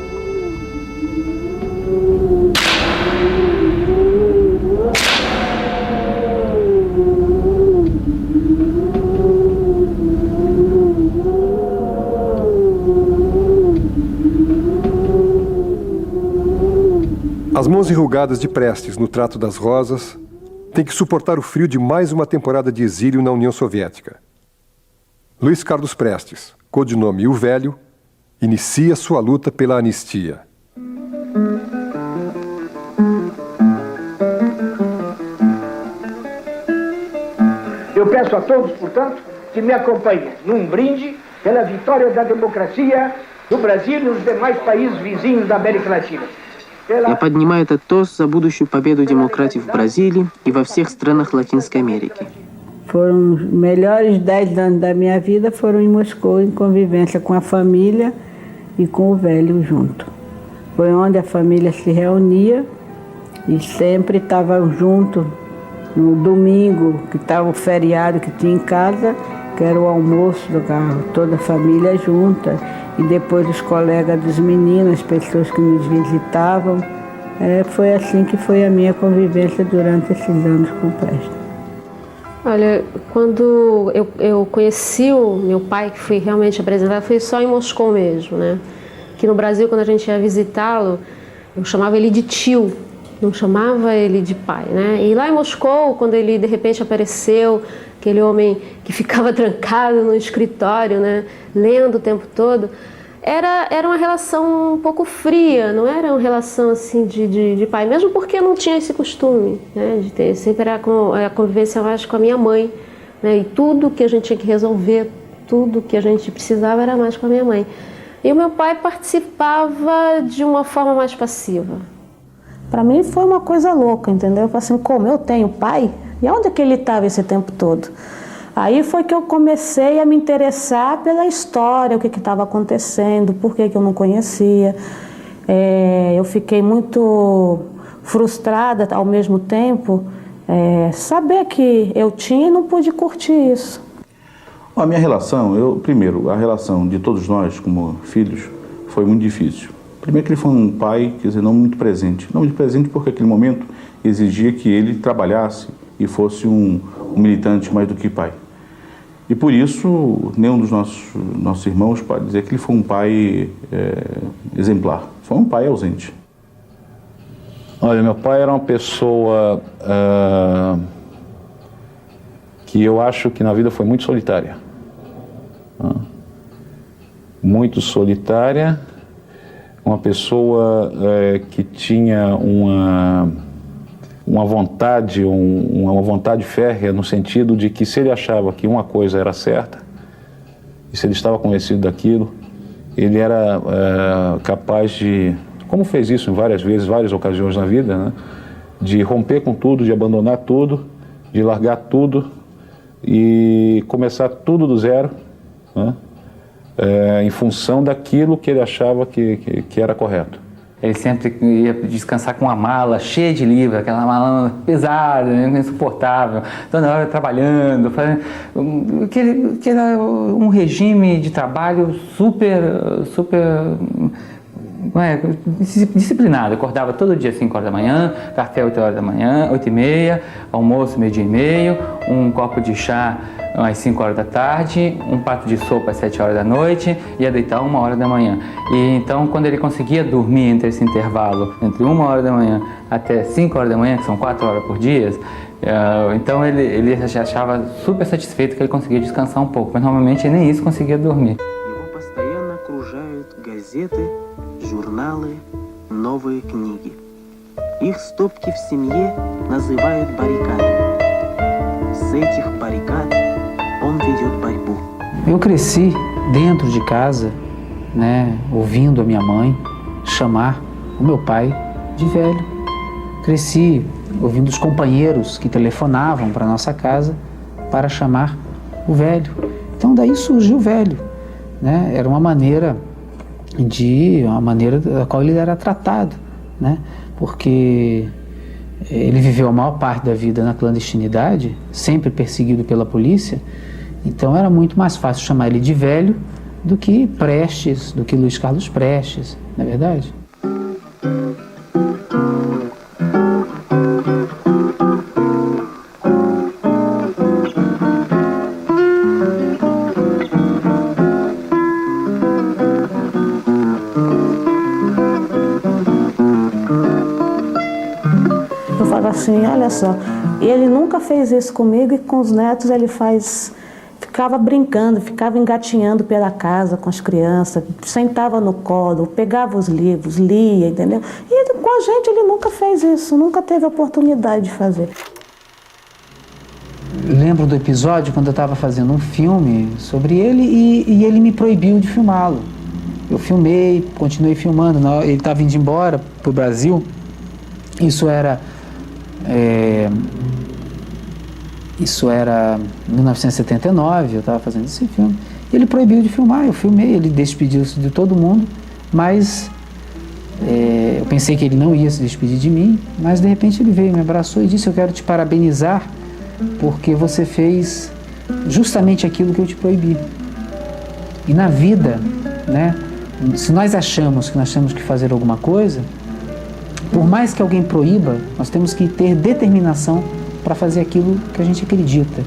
As mãos enrugadas de Prestes no trato das rosas têm que suportar o frio de mais uma temporada de exílio na União Soviética. Luiz Carlos Prestes, codinome O Velho, inicia sua luta pela anistia.
Eu peço a todos, portanto, que me acompanhem num brinde pela vitória da democracia do Brasil e nos demais países vizinhos da América Latina.
Я поднимаю этот тост за будущую победу демократии в Бразилии и во всех странах Латинской Америки.
Foram os melhores 10 anos da minha vida foram em Moscou, em convivência com a família e com o velho junto. Foi onde a família se reunia e sempre estavam juntos. No domingo, que estava o feriado que tinha em casa, que era o almoço, toda a família junta. E depois os colegas dos meninos, as pessoas que nos visitavam. Foi assim que foi a minha convivência durante esses anos com o Prestes.
Olha, quando eu conheci o meu pai, que fui realmente apresentado, foi só em Moscou mesmo, né? Aqui no Brasil, quando a gente ia visitá-lo, eu chamava ele de tio, não chamava ele de pai, né? E lá em Moscou, quando ele de repente apareceu, aquele homem que ficava trancado no escritório, né, lendo o tempo todo, era uma relação um pouco fria, não era uma relação assim de pai, mesmo porque eu não tinha esse costume, né, de ter, sempre era a convivência mais com a minha mãe, né, e tudo que a gente tinha que resolver, tudo que a gente precisava era mais com a minha mãe. E o meu pai participava de uma forma mais passiva.
Para mim foi uma coisa louca, entendeu? Eu falei assim, como eu tenho pai, e onde é que ele estava esse tempo todo? Aí foi que eu comecei a me interessar pela história, o que estava acontecendo, por que eu não conhecia. Eu fiquei muito frustrada ao mesmo tempo, saber que eu tinha e não pude curtir isso.
A minha relação, primeiro, a relação de todos nós como filhos foi muito difícil. Primeiro que ele foi um pai, quer dizer, não muito presente. Não muito presente porque aquele momento exigia que ele trabalhasse e fosse um militante mais do que pai. E por isso, nenhum dos nossos irmãos pode dizer que ele foi um pai exemplar. Foi um pai ausente.
Olha, meu pai era uma pessoa que eu acho que na vida foi muito solitária. Muito solitária. Uma pessoa que tinha uma vontade férrea no sentido de que se ele achava que uma coisa era certa, e se ele estava convencido daquilo, ele era capaz de, como fez isso em várias ocasiões na vida, né, de romper com tudo, de abandonar tudo, de largar tudo e começar tudo do zero, né, em função daquilo que ele achava que era correto.
Ele sempre ia descansar com uma mala cheia de livros, aquela mala pesada, insuportável, toda hora trabalhando, que era um regime de trabalho super disciplinado. Acordava todo dia às 5 horas da manhã, café 8 horas da manhã, 8h30, almoço 12h30, um copo de chá às 5 horas da tarde, um prato de sopa às 7 horas da noite, ia deitar 1 hora da manhã. E então, quando ele conseguia dormir entre esse intervalo, entre 1 hora da manhã até 5 horas da manhã, que são 4 horas por dia, então ele achava super satisfeito que ele conseguia descansar um pouco, mas normalmente nem isso conseguia dormir.
Журналы, новые книги. Их стопки в семье называют баррикадами. С этих баррикад он ведет борьбу.
Eu cresci dentro de casa, né, ouvindo a minha mãe chamar o meu pai de velho. Cresci ouvindo os companheiros que telefonavam para nossa casa para chamar o velho. Então daí surgiu o velho, né? Era uma maneira da qual ele era tratado, né? Porque ele viveu a maior parte da vida na clandestinidade, sempre perseguido pela polícia, então era muito mais fácil chamar ele de velho do que Prestes, do que Luiz Carlos Prestes, não é verdade?
Assim, olha só, ele nunca fez isso comigo e com os netos ele ficava brincando, ficava engatinhando pela casa com as crianças, sentava no colo, pegava os livros, lia, entendeu? E com a gente ele nunca fez isso, nunca teve oportunidade de fazer.
Lembro do episódio quando eu estava fazendo um filme sobre ele e ele me proibiu de filmá-lo. Eu filmei, continuei filmando, ele estava indo embora para o Brasil, isso era Isso era 1979, eu estava fazendo esse filme. Ele proibiu de filmar, eu filmei, ele despediu-se de todo mundo, mas eu pensei que ele não ia se despedir de mim, mas de repente ele veio, me abraçou e disse: eu quero te parabenizar porque você fez justamente aquilo que eu te proibi. E na vida, né, se nós achamos que nós temos que fazer alguma coisa, por mais que alguém proíba, nós temos que ter determinação para fazer aquilo que a gente acredita.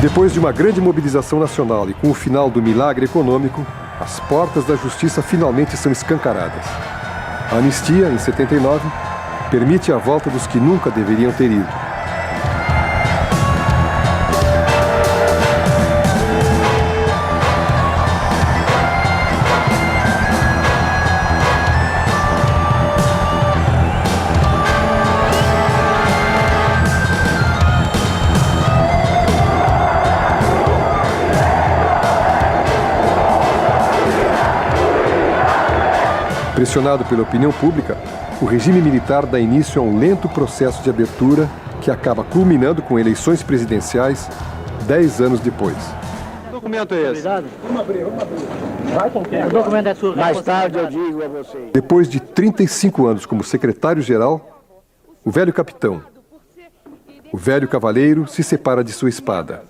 Depois de uma grande mobilização nacional e com o final do milagre econômico, as portas da justiça finalmente são escancaradas. A anistia, em 79, permite a volta dos que nunca deveriam ter ido. Pressionado pela opinião pública, o regime militar dá início a um lento processo de abertura que acaba culminando com eleições presidenciais 10 anos depois.
Que documento é esse? Vamos abrir. Vai com quem? O documento é sua. Mais tarde eu digo a vocês.
Depois de 35 anos como secretário-geral, o velho capitão, o velho cavaleiro, se separa de sua espada.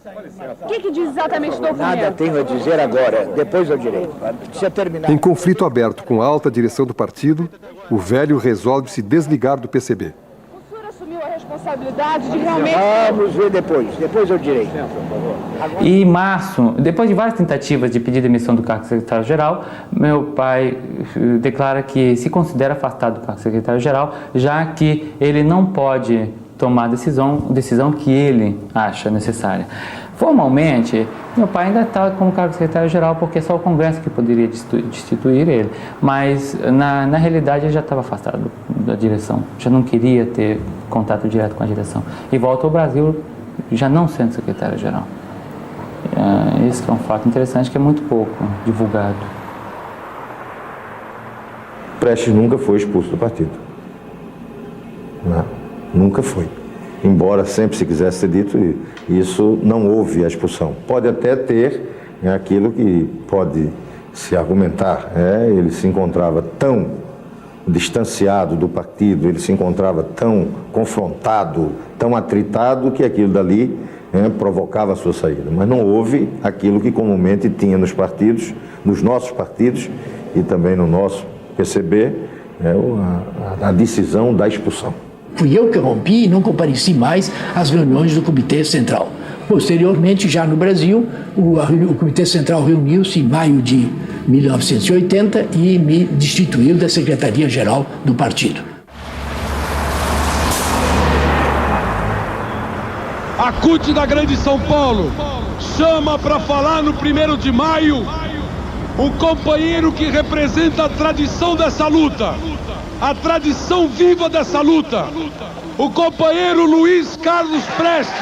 O que diz exatamente o documento?
Nada tenho a dizer agora, depois eu direi. Precisa terminar.
Em conflito aberto com a alta direção do partido, o velho resolve se desligar do PCB.
O senhor assumiu a responsabilidade de realmente...
Vamos ver depois eu direi.
E em março, depois de várias tentativas de pedir demissão do cargo de secretário-geral, meu pai declara que se considera afastado do cargo de secretário-geral, já que ele não pode tomar a decisão que ele acha necessária. Formalmente, meu pai ainda está como cargo de secretário-geral porque é só o Congresso que poderia destituir ele, mas na realidade ele já estava afastado da direção, já não queria ter contato direto com a direção e volta ao Brasil já não sendo secretário-geral. Esse é um fato interessante que é muito pouco divulgado.
Prestes nunca foi expulso do partido. Não, nunca foi. Embora sempre se quisesse ser dito, isso não houve a expulsão. Pode até ter aquilo que pode se argumentar. Ele se encontrava tão distanciado do partido, ele se encontrava tão confrontado, tão atritado, que aquilo dali provocava a sua saída. Mas não houve aquilo que comumente tinha nos partidos, nos nossos partidos e também no nosso PCB, a decisão da expulsão.
Fui eu que rompi e não compareci mais às reuniões do Comitê Central. Posteriormente, já no Brasil, o Comitê Central reuniu-se em maio de 1980 e me destituiu da Secretaria-Geral do partido.
A CUT da Grande São Paulo chama para falar no 1º de maio um companheiro que representa a tradição dessa luta. A tradição viva dessa luta, o companheiro Luiz Carlos Prestes.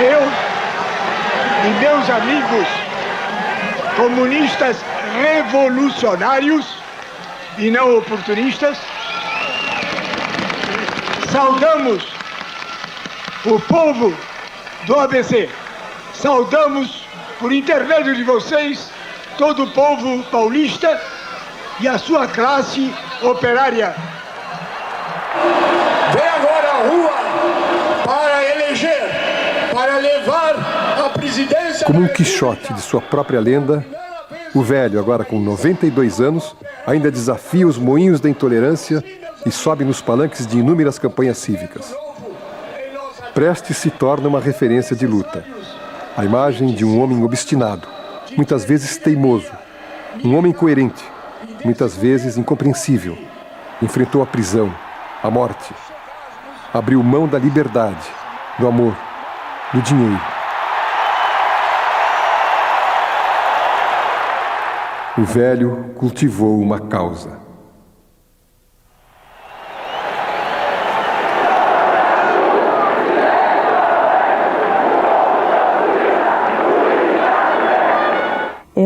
Eu e meus amigos comunistas revolucionários e não oportunistas, saudamos o povo do ABC. Saudamos, por intermédio de vocês, todo o povo paulista e a sua classe operária. Vem agora à rua para eleger, para levar a presidência...
Como um Quixote de sua própria lenda, o velho, agora com 92 anos, ainda desafia os moinhos da intolerância e sobe nos palanques de inúmeras campanhas cívicas. Prestes se torna uma referência de luta. A imagem de um homem obstinado, muitas vezes teimoso. Um homem coerente, muitas vezes incompreensível. Enfrentou a prisão, a morte. Abriu mão da liberdade, do amor, do dinheiro. O velho cultivou uma causa.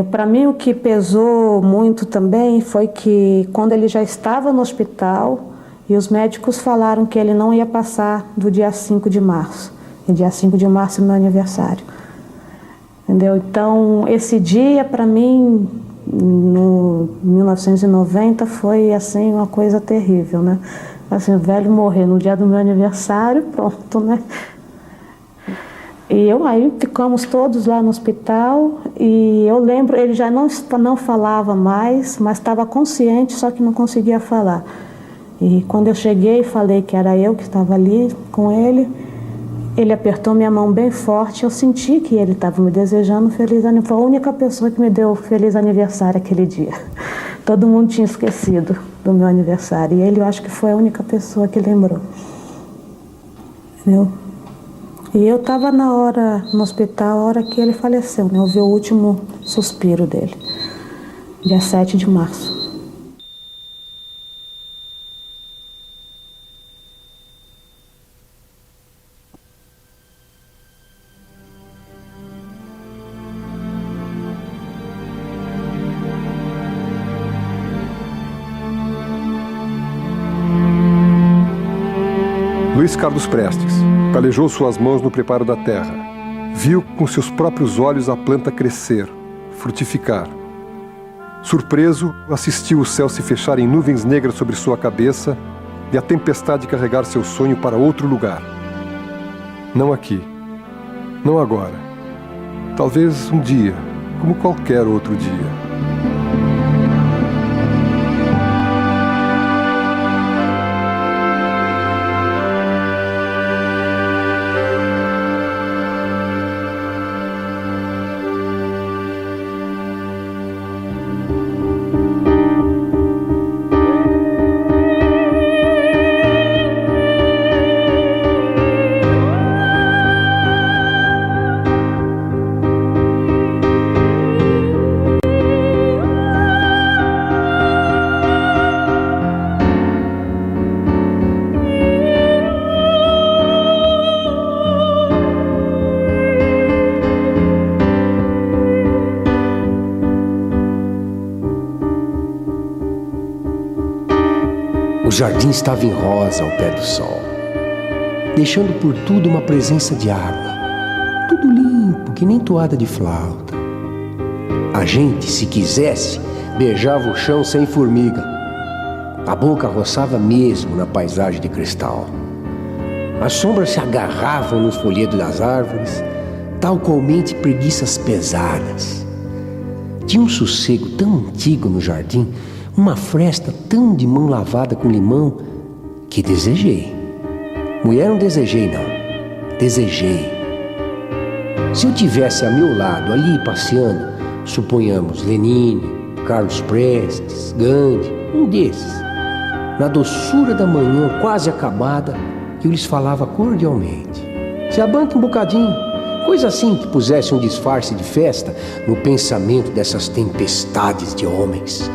Para mim, o que pesou muito também foi que quando ele já estava no hospital e os médicos falaram que ele não ia passar do dia 5 de março. E dia 5 de março é meu aniversário. Entendeu? Então, esse dia, para mim, no 1990, foi assim uma coisa terrível, né? Assim, o velho morrer no dia do meu aniversário, pronto, né? E aí ficamos todos lá no hospital e eu lembro, ele já não falava mais, mas estava consciente, só que não conseguia falar. E quando eu cheguei e falei que era eu que estava ali com ele, ele apertou minha mão bem forte, eu senti que ele estava me desejando feliz aniversário. Foi a única pessoa que me deu feliz aniversário aquele dia. Todo mundo tinha esquecido do meu aniversário e ele, eu acho que foi a única pessoa que lembrou. Entendeu? E eu estava na hora, no hospital, a hora que ele faleceu, né? Eu vi o último suspiro dele, dia 7 de março.
Luiz Carlos Prestes calejou suas mãos no preparo da terra. Viu com seus próprios olhos a planta crescer, frutificar. Surpreso, assistiu o céu se fechar em nuvens negras sobre sua cabeça e a tempestade carregar seu sonho para outro lugar. Não aqui, não agora. Talvez um dia, como qualquer outro dia.
O jardim estava em rosa ao pé do sol, deixando por tudo uma presença de água. Tudo limpo, que nem toada de flauta. A gente, se quisesse, beijava o chão sem formiga. A boca roçava mesmo na paisagem de cristal. As sombras se agarravam nos folhedos das árvores, tal qualmente preguiças pesadas. Tinha um sossego tão antigo no jardim, uma fresta tão de mão lavada com limão, que desejei. Mulher não desejei, não. Desejei. Se eu tivesse a meu lado, ali passeando, suponhamos Lenine, Carlos Prestes, Gandhi, um desses, na doçura da manhã quase acabada, eu lhes falava cordialmente. Se abanque um bocadinho, coisa assim que pusesse um disfarce de festa no pensamento dessas tempestades de homens.